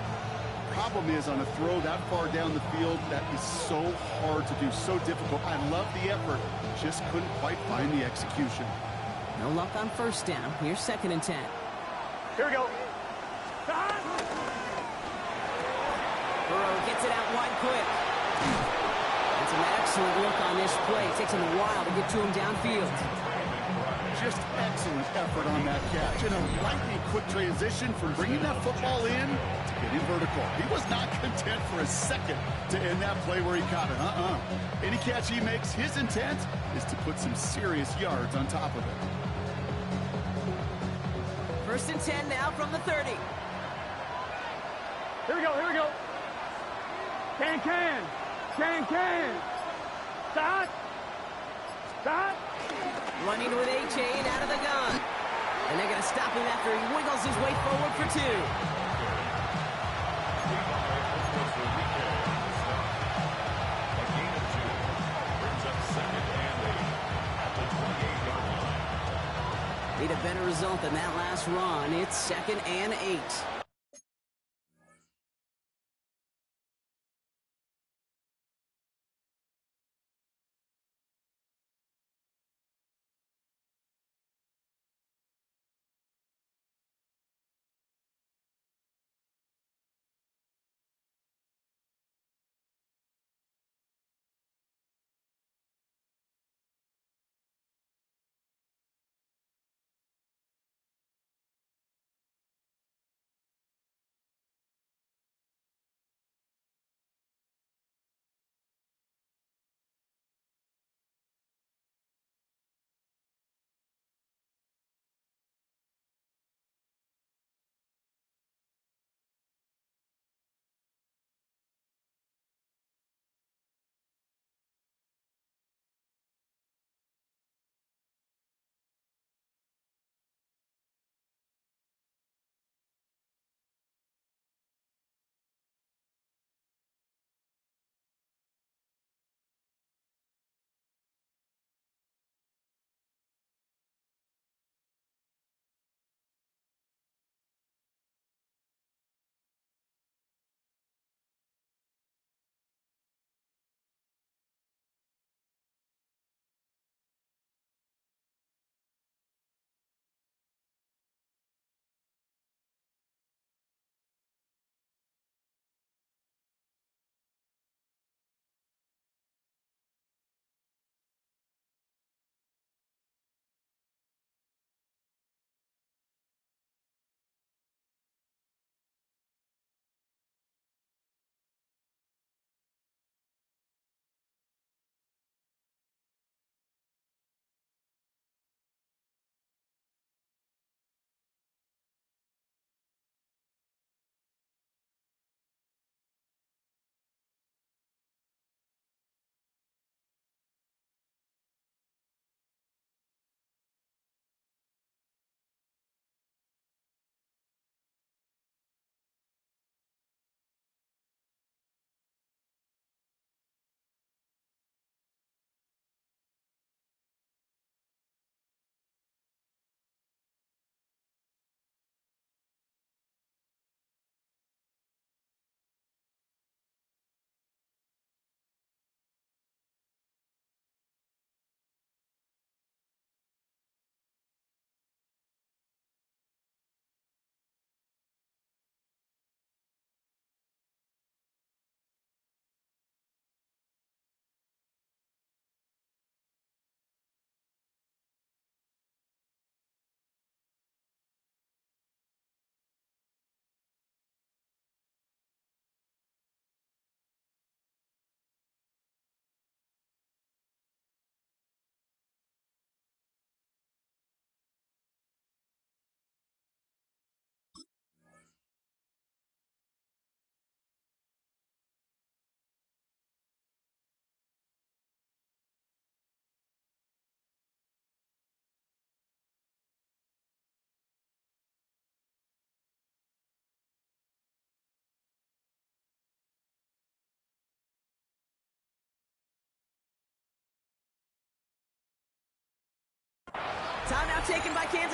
Problem is, on a throw that far down the field, that is so hard to do, so difficult. I love the effort, just couldn't quite find the execution. No luck on first down. Here's 2nd and 10. Here we go. Burrow gets it out wide quick. That's an excellent look on this play. It takes him a while to get to him downfield. Just excellent effort on that catch. And a lightning quick transition from bringing that football in to getting vertical. He was not content for a second to end that play where he caught it. Any catch he makes, his intent is to put some serious yards on top of it. 1st and 10 now from the 30. Here we go. Can. Stop. Running with Achane out of the gun. And they're going to stop him after he wiggles his way forward for 2. Need a better result than that last run. It's 2nd and 8.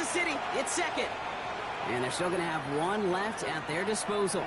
Kansas City. It's second. And they're still going to have one left at their disposal.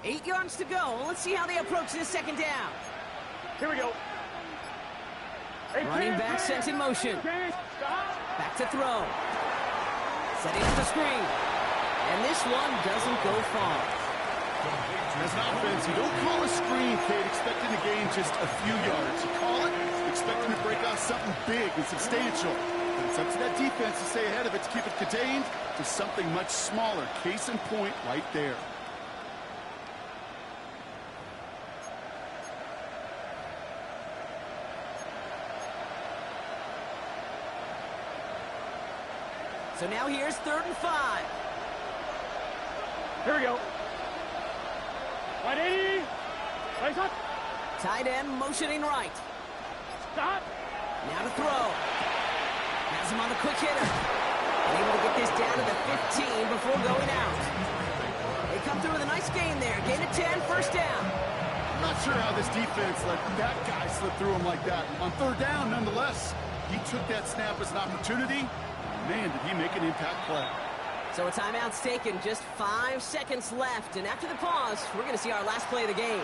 Eight yards to go. Let's see how they approach this second down. Here we go. Running back sent in motion. Back to throw. Setting up the screen. And this one doesn't go far. As an offense, you don't call a screen, Kate, expecting to gain just a few yards. You call it expecting to break out something big and substantial. But it's up to that defense to stay ahead of it, to keep it contained to something much smaller. Case in point right there. So now here's 3rd and 5. Here we go. 180. Place up. Tight end motioning right. Stop. Now to throw. Has him on the quick hitter. Able to get this down to the 15 before going out. They come through with a nice gain there. Gain of 10, first down. I'm not sure how this defense let that guy slip through him like that. On 3rd down, nonetheless, he took that snap as an opportunity. Man, did he make an impact play. So a timeout's taken, just 5 seconds left. And after the pause, we're going to see our last play of the game.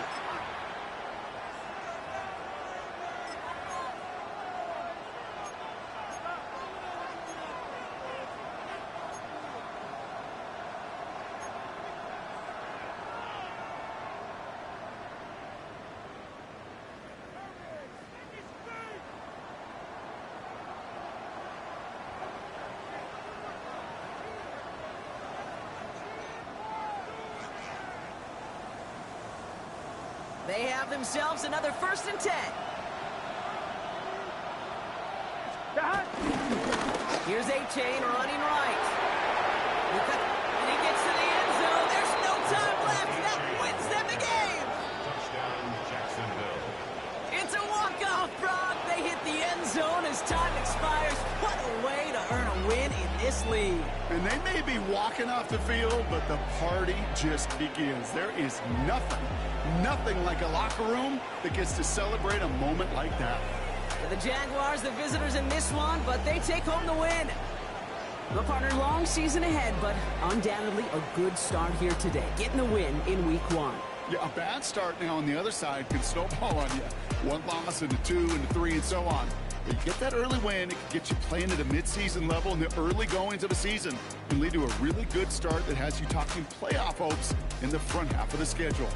They have themselves another 1st and 10. Here's A-Chain running right. And he gets to the end zone. There's no time left. That wins them the game. Touchdown, Jacksonville. It's a walk-off, Brock. They hit the end zone as time expires. What a way to earn a win in this league. And they may be walking off the field, but the party just begins. There is nothing like a locker room that gets to celebrate a moment like that. For the Jaguars, the visitors in this one, but they take home the win. The partner, long season ahead, but undoubtedly a good start here today, getting the win in week 1. Yeah, a bad start now on the other side can snowball on you. 1 loss into 2 into 3 and so on. But you get that early win, it can get you playing at a midseason level in the early goings of a season. It can lead to a really good start that has you talking playoff hopes in the front half of the schedule.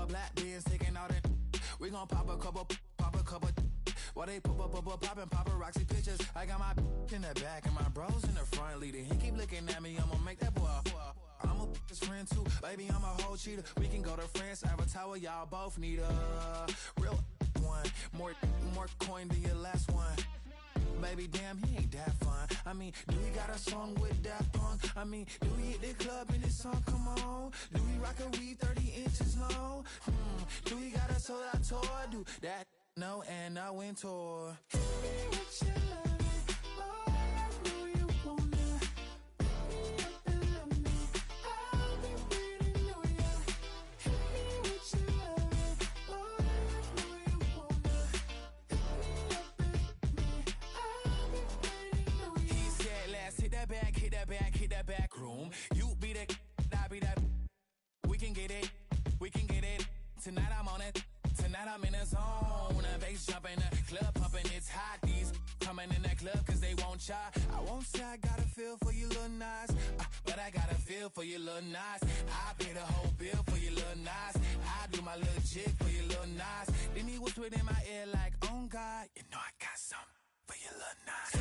Black beans taking out it. We gon' pop a couple. While they poppin' paparazzi pictures. I got my in the back and my bros in the front leading. He keep looking at me, I'ma make that boy. I'm a his friend too, baby, I'm a whole cheater. We can go to France, Avatar, y'all both need a real one. More coin than your last one. Baby, damn, he ain't that fun. I mean, do he got a song with that punk? I mean, do he hit the club in this song? Come on. Do he rock a weave 30 inches long? Do he got a sold out tour? Do that? No, and I went tour. I'm in a zone. A bass jumping, the club pumping, it's hot. These coming in that club cause they won't try. I won't say I got a feel for you little nice, but I got a feel for you little nice. I pay the whole bill for you little nice. I do my little jig for you little nice. Then he whispered in my ear like, oh God, you know I got something for you little nice.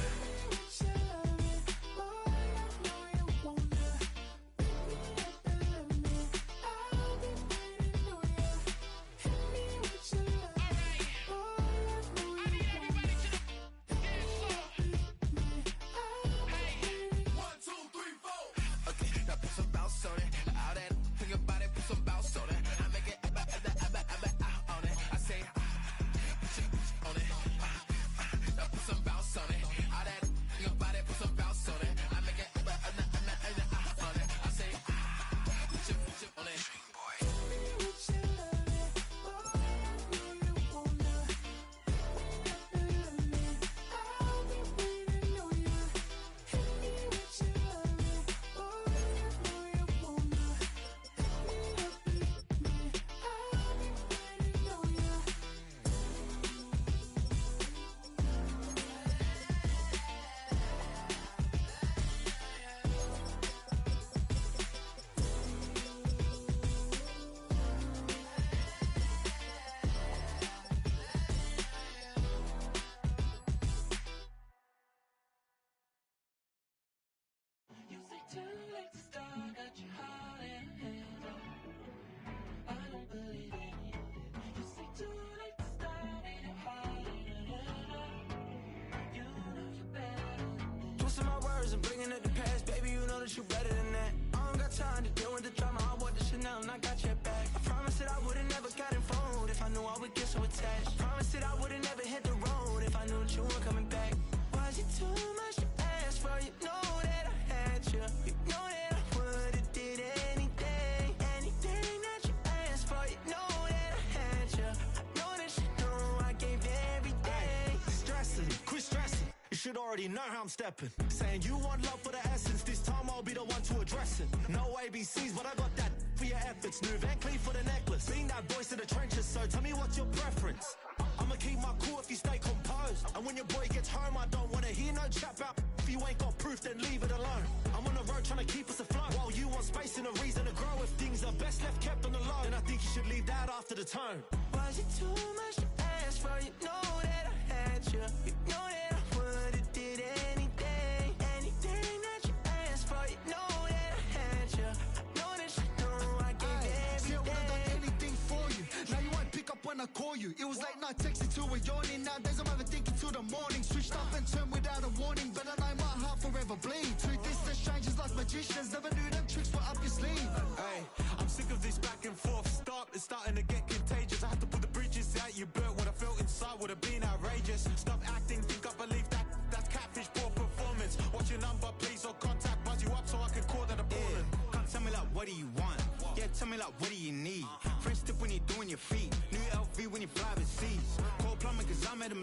You better than that. I don't got time to deal with the drama. I want the Chanel and I got your back. I promise that I would've never got involved if I knew I would get so attached. I promise that I would've never hit the road if I knew that you weren't coming back. Was it too much to ask for? You know that I had you. You know that I would've did anything, anything that you asked for. You know that I had you. I know that you know I gave everything. Stressing, quit stressing. You should already know how I'm stepping. Saying you want love for the essence. This time I'll be the one to address it. No ABCs, but I got that for your efforts. New Van Cleef for the necklace. Being that voice in the trenches, so tell me what's your preference. I'ma keep my cool if you stay composed. And when your boy gets home, I don't wanna hear no chat about. If you ain't got proof, then leave it alone. I'm on the road trying to keep us afloat. While you want space and a reason to grow. If things are best left kept on the low, then I think you should leave that after the tone. Was it too much to ask for? You know that I had you. You know that I would've did anything, anything that you asked for. You know that I had you. I know that you know I gave everything. See, I would've done anything for you. Now you won't pick up when I call you. It was late night texting till we're yawning. Nowadays I'm overthinking till the morning. Switched up and turned without a warning, but I know my heart forever bleeds. Two distant strangers like magicians. Never knew them tricks were up your sleeve. Hey, I'm sick of this back and forth. It's starting to get contagious. I had to put the bridges out you built. What I felt inside would have been outrageous. Stop acting, think I believe that. That's catfish, poor performance. What's your number, please, or contact. Buzz you up so I can call that a ballin'. Come tell me like, what do you want? Yeah, tell me like, what do you need? French tip when you're doing your feet. New LV when you fly overseas. Call plumbing cause I'm at a...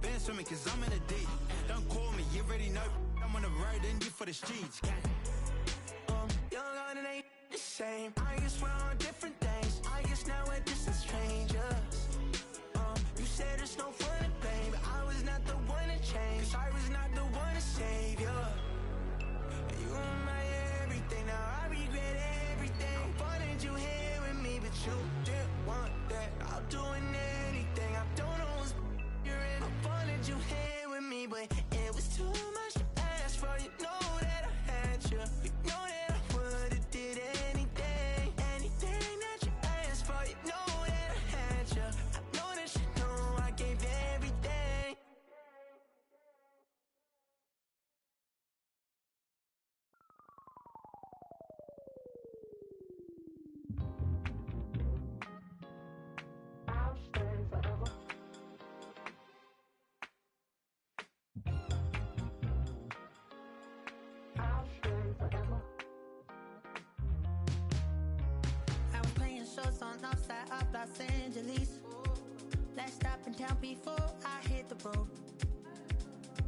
Been swimming cause I'm in a deep. Don't call me, you already know. I'm on the road and you for the streets. Young and it ain't the same. I guess we're on different things. I guess now we're distant strangers. You said it's no fun to blame, but I was not the one to change. Cause I was not the one to save you. You were my everything, now I regret everything. I wanted you here with me, but you didn't want that. I'll do anything, I don't know what's you're in. I wanted you here with me, but it was too much to ask for. You know that I had you. You know that I would've did anything, anything that you asked for. You know that I had you. I know that you know I gave everything. I'll stay forever. I'll stay forever. I was playing shows on outside of Los Angeles. Last stop in town before I hit the road.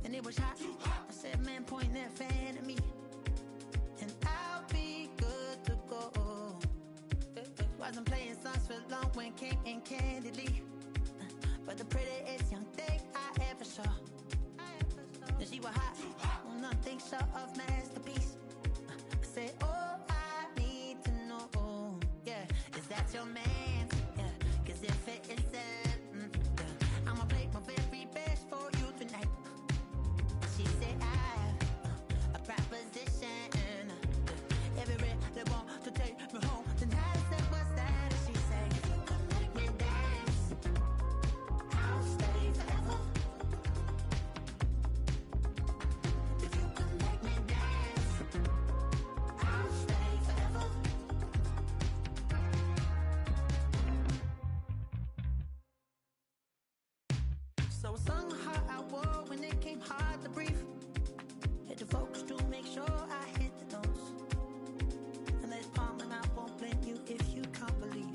And it was hot. I said, man, point that fan at me. And I'll be good to go. Wasn't playing songs for long when came in candidly. but the prettiest young thing I ever saw. And she was hot, well, nothing short of masterpiece. I said, oh, I need to know, yeah, is that your man? Yeah, cause if it isn't, yeah, I'ma play my very best for you tonight. She said, I have a proposition. Every really want to take me home tonight. I said, what's that? And she said, if you can make me dance, I'll stay forever. If you can make me dance, I'll stay forever. So I sung how I wore when it came hard to breathe. Hit the focus to make sure I hit the notes. And there's palm and I won't blame you if you can't believe.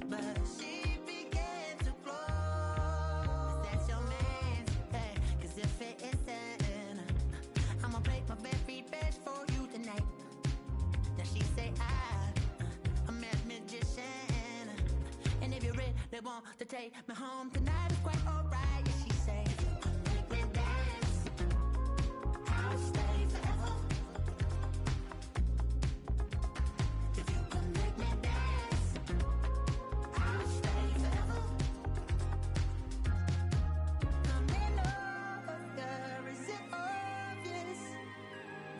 But she began to flow. That's your man, hey, cause if it isn't, I'ma break my very best for you tonight. Then she say I'm a magician. And if you really want to take me home tonight, it's quite alright. Yeah, she say, if you can make me dance, I'll stay forever. If you can make me dance, I'll stay forever. I'm in love, girl, is it obvious?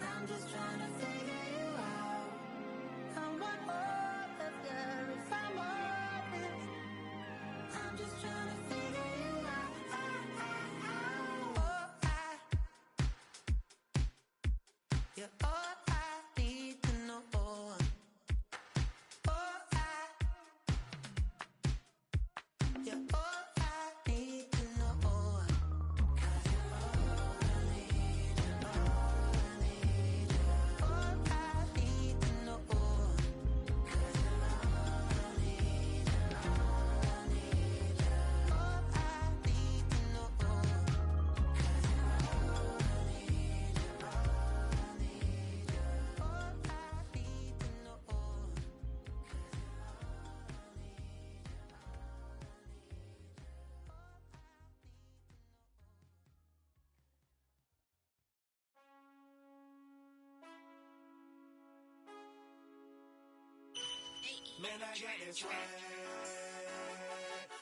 I'm just trying to figure you out. I want all of you if I'm honest. I'm just trying to figure you out. You're all I need to know. You're all I need to know. 'Cause you're all I need, you're all I need, you're all I need to know. 'Cause you're all I need, you're all I need, you're all I need to know. 'Cause you're all I need, you're all I need, you're all I need to know. 'Cause you're all I need, you're all I need, you're all I need. Man, I got this swag.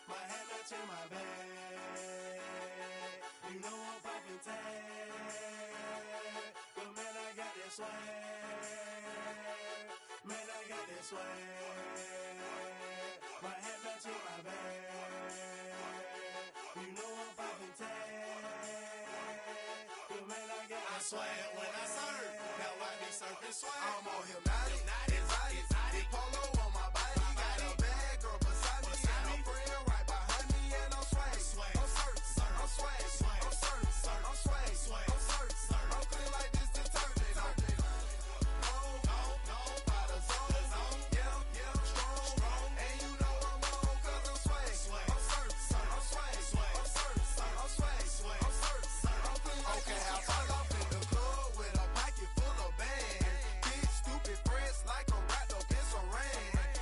My head matching my bag. You know I'm poppin' tag. But man, I got this swag. Man, I got this swag. My head matching my bag. You know I'm poppin' tag. But man, I got this swag. When I surf, now I be surfing swag. I'm on hypnotic, exotic, polo on my body. Got a bad girl beside me, and a friend right behind me, and I'm swag. I'm surf, I'm swag, I'm surf, I'm swag, I'm surf, I'm clean like this detergent. By the zone, yeah, strong, and you know I'm on 'cause I'm swag. I'm surf, I'm swag, I'm surf, I'm swag, I'm surf, I'm clean like this. Okay, I fall off in the club with a pocket full of bands. Big stupid friends like I'm wrapped up in some rain.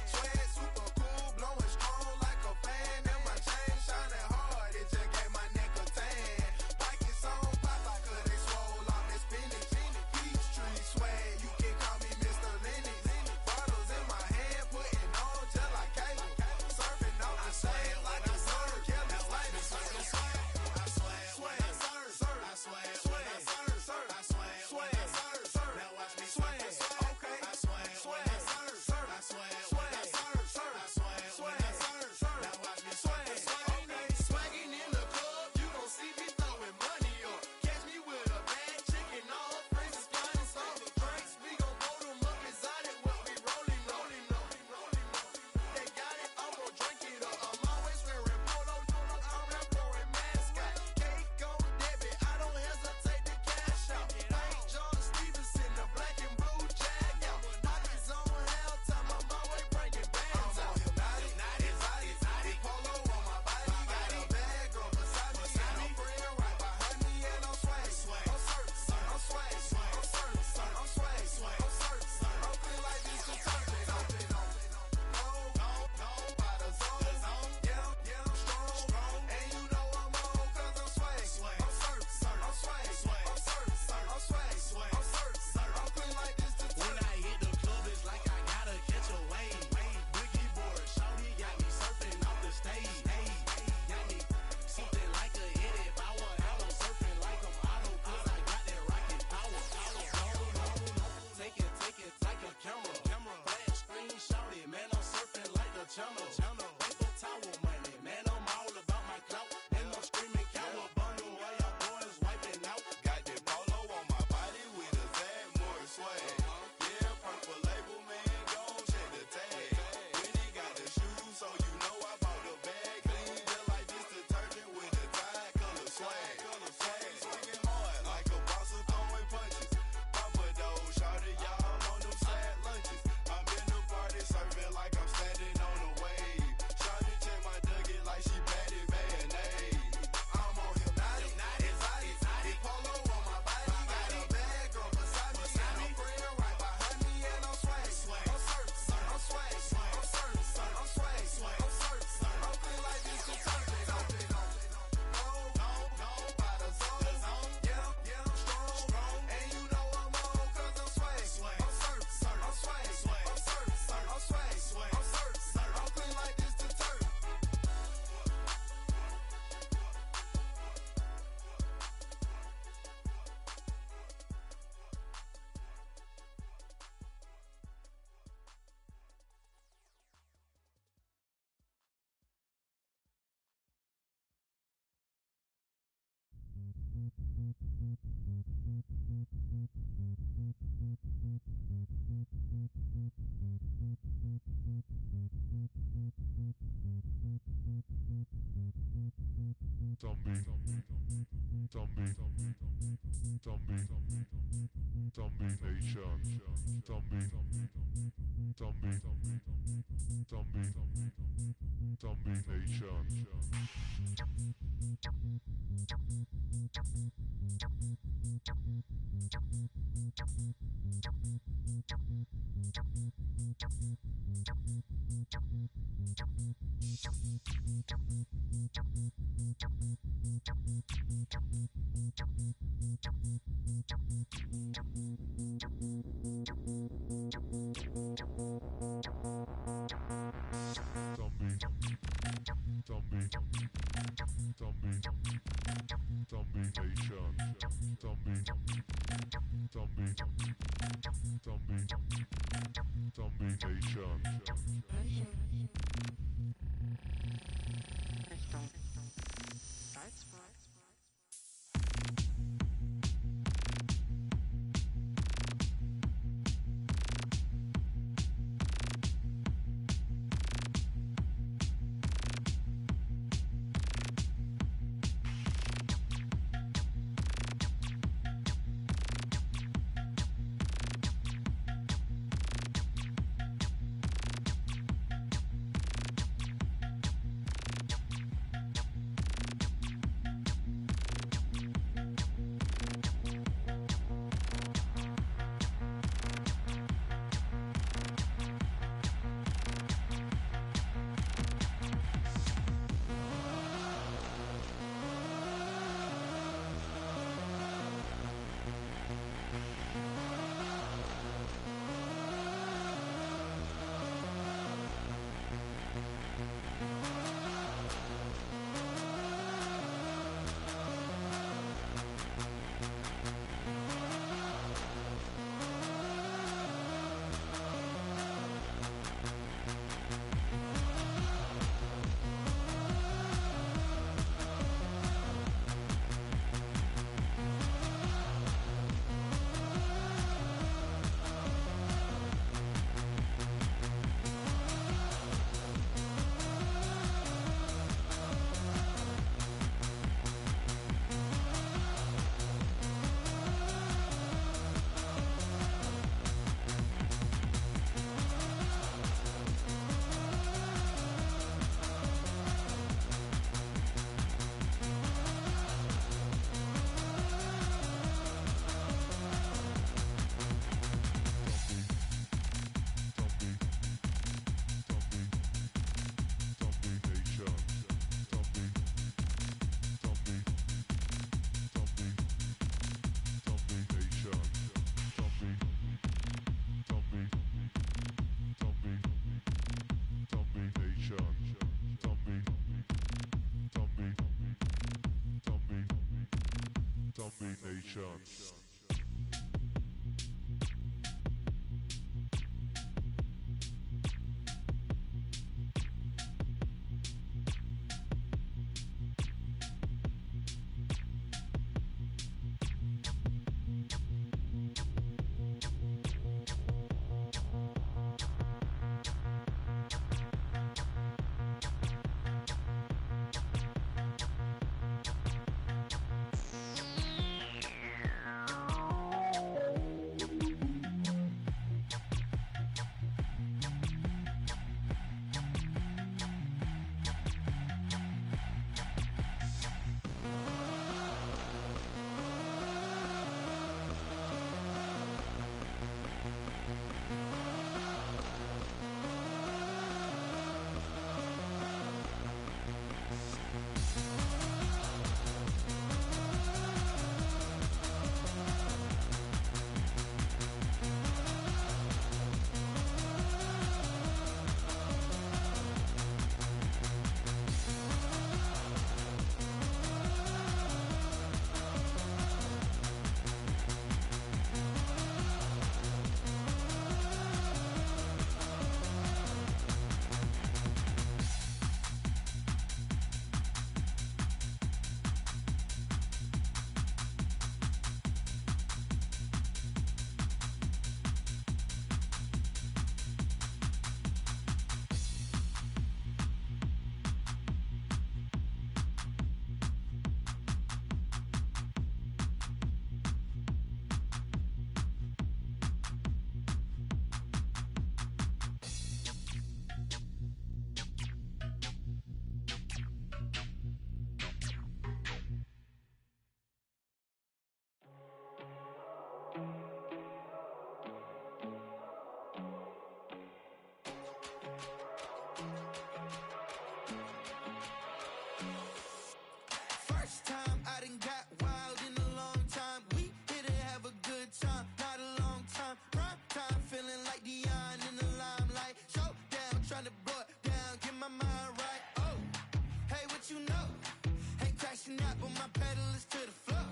crashing up, but my pedal is to the floor.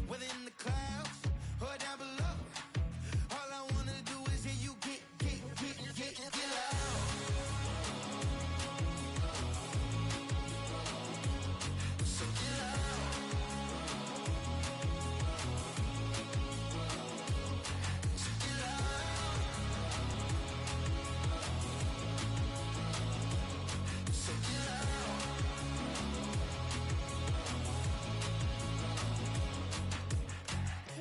Whether in the clouds or down below, all I wanna do is hear you get loud. So get loud. So get loud. So get loud.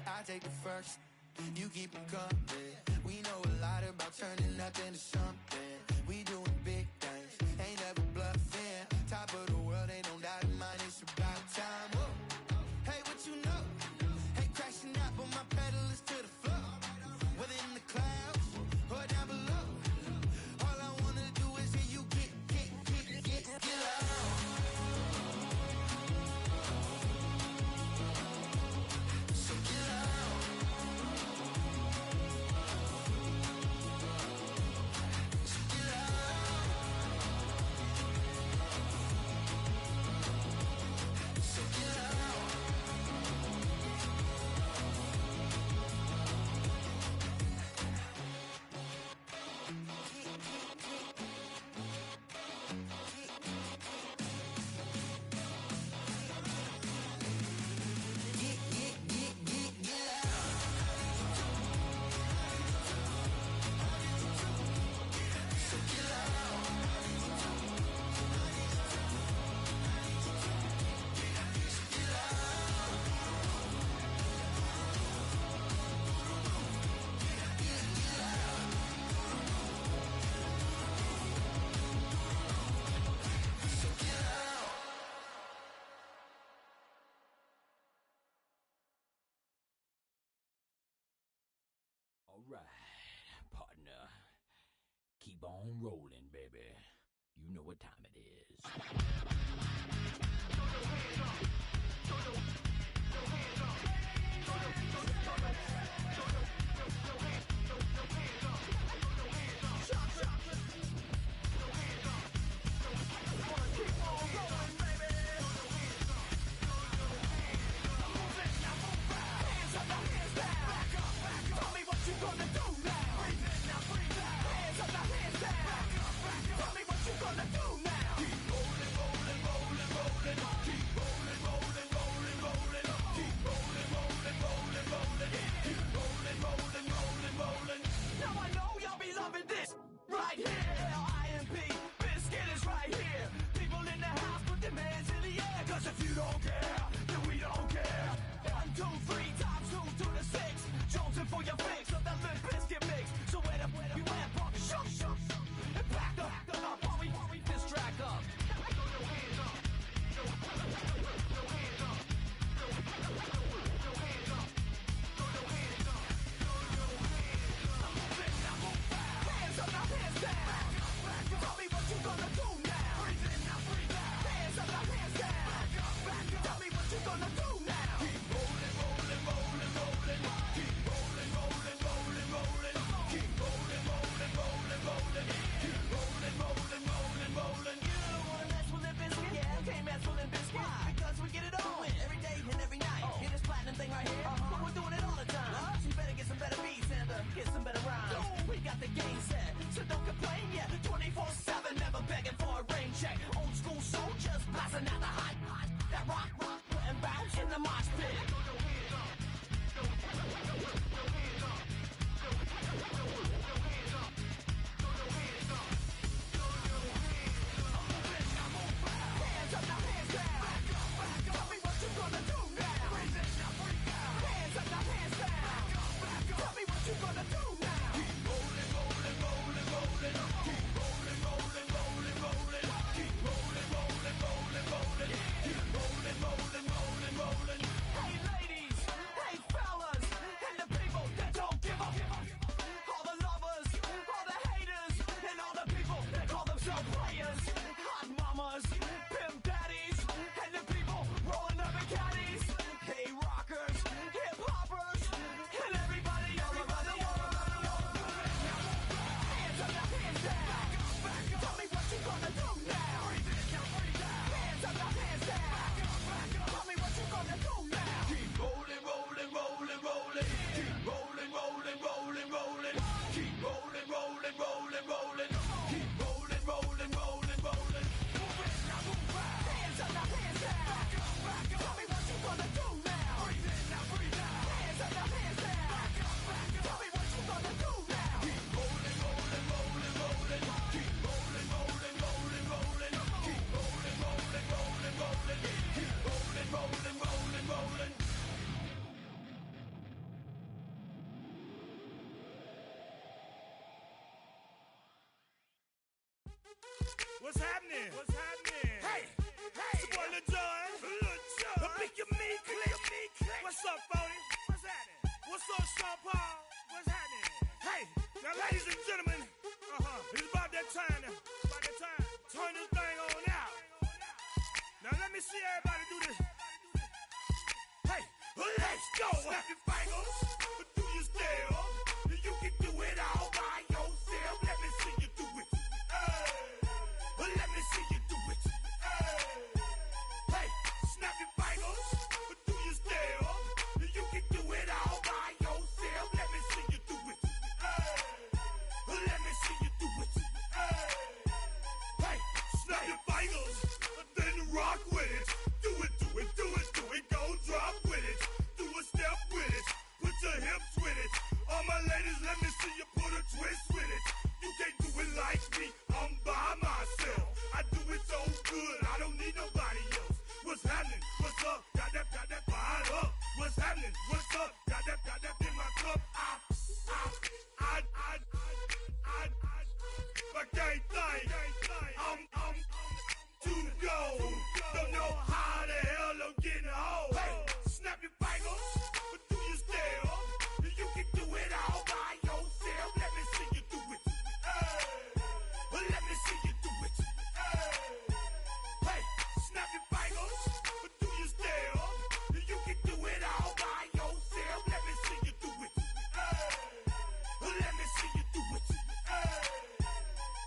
I take the first, you keep them coming. We know a lot about turning nothing to something. We doing big things, ain't never bluffing. Top of the world, ain't no doubt in mine, it's about time. Whoa. Hey, what you know? Hey, crashing out, but my pedal is to the floor. Whether in the clouds or down below, all I wanna do is hear you get loud. So get loud. So get loud. So get loud. All right, partner. Keep on rolling, baby. You know what time it is. Now I know y'all be loving this right here. IMP, Biscuit is right here. People in the house, put their hands in the air. Cause if you don't care, then we don't care. 1, 2, 3 times 2 to the 6. Jonesing for your fix of that Limp Biscuit mix. So where the you at, punk? Shook. And back up, while we distract up. Hands up, now hands down. Tell me what you gonna do now. Hands up, now hands down. Tell me what you gonna do now. Keep rolling. Keep rolling. Keep rolling. You don't wanna mess with Limp Bizkit? Yeah, can't mess with Limp Bizkit. Because we get it on every day and every night. Hear this platinum thing right here? But we're doing it all the time. So you better get some better beats and get some better rhymes. We got the game set, so don't complain yet. 24/7, never begging for a rain check. Old school soldiers blasting out the hot. That rock, and bounce in the mosh pit. Hands up, now hands down. Tell me what you gonna do now. Hands up, now hands down. Tell me what you gonna do now. Keep rolling. Keep rolling. What's happening? What's happening? Hey, it's your boy Lil Jon. The Pick Your Me Click. What's up, Phony? What's happening? What's up, Sean Paul? What's happening? Hey, now ladies and gentlemen, it's about that time. Turn this thing on out. Now let me see everybody do this. Hey, let's go. Snap your fingers, do your step. You can do it all by yourself. Let me see you do it. Let me see you do it. Hey, snap your fingers, do your step. You can do it all by yourself. Let me see you do it. Let me see you do it. Hey, snap your fingers, then rock with it. Do it, do it, do it, do it. Go drop with it. Do a step with it. Put your hips with it. All my ladies, let me see you put a twist with it. You can't do it like me. I'm by myself. I do it so good. I don't need nobody else. What's happening? What's up? Got that fired up. What's happening? What's up? Got that in my cup. I can't think. I'm too go. Don't know how the hell I'm getting home. Hey, snap your fingers, do your step. You can do it all by yourself. Let me see you do it. Let me see you do it. Hey, snap your fingers, do your step. You can do it all by yourself. Let me see you do it. Let me see you do it.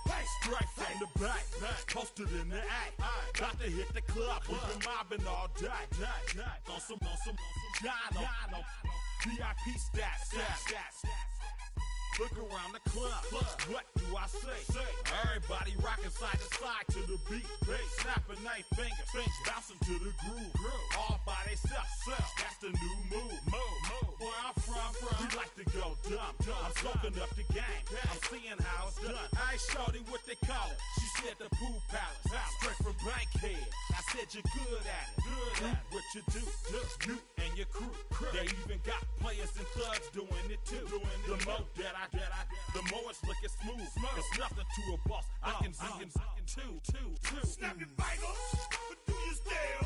Hey, straight from the back, posted in the act. Got to hit the club, we've been mobbing all day. On some Jono, VIP stats. Look around the club, what do I say? Everybody rocking side to side to the beat. Snapping their fingers, bouncing to the groove. All by themselves, that's the new move. Where I'm from, we like to go dumb. I'm soaking up the game, I'm seeing how it's done. I ain't shorty what they call it. She said the pool palace, straight from Bankhead. I said you're good at it. What you do, you and your crew. They even got players and thugs doing it too. The more that I get, the more it's looking smooth. It's nothing to a boss. I can two. Snap your fingers, do your step.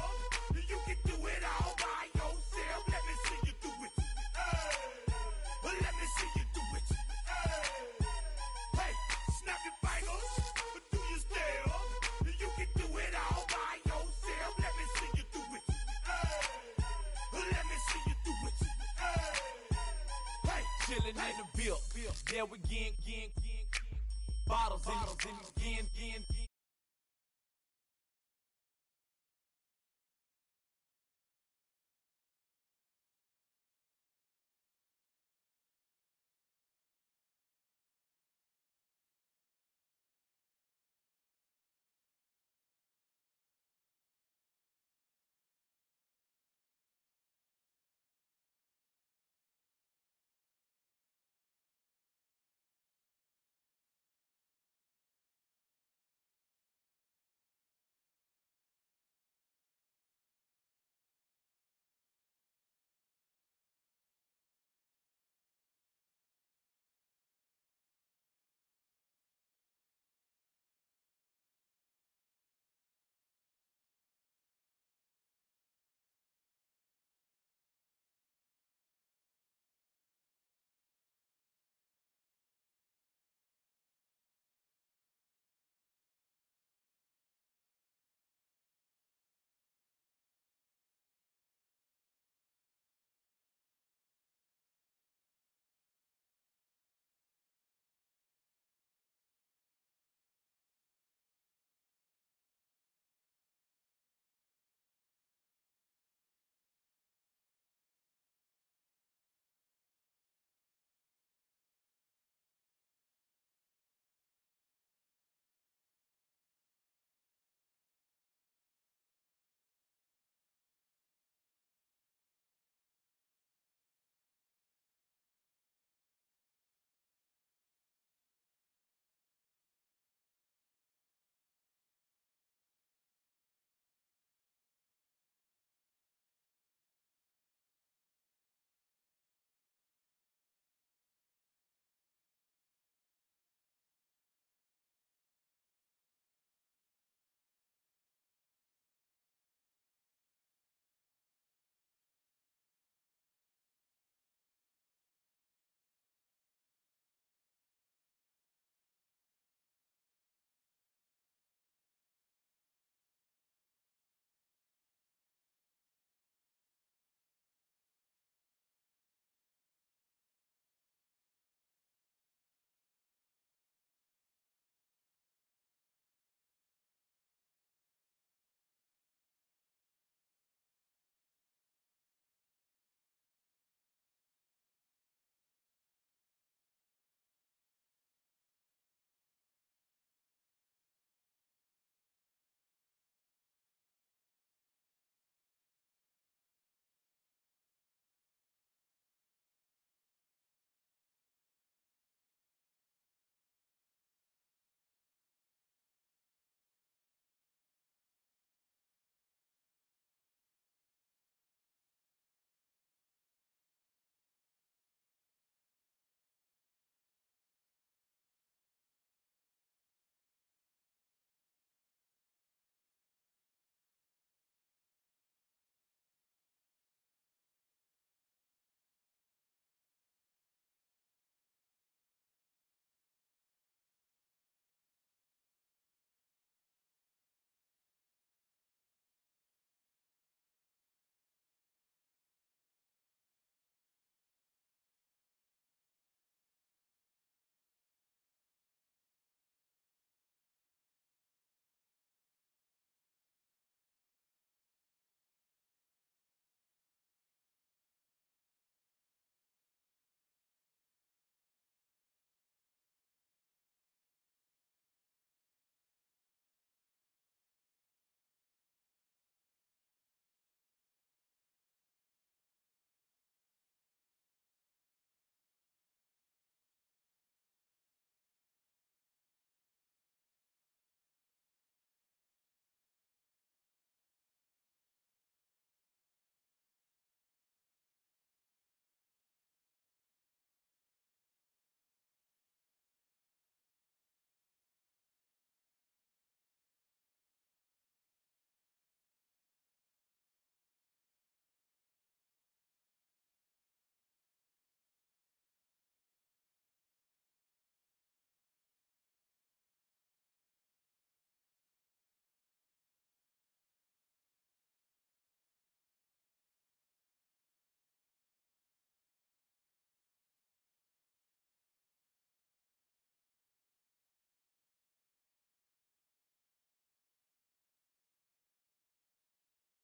You can do it all by yourself. Let me see you do it. Let me see you do it. Hey, snap your fingers, do your step. You can do it all by yourself. Let me see you do it. Let me see you do it. Hey, chillin' in the bill. There we again. Bottles in again.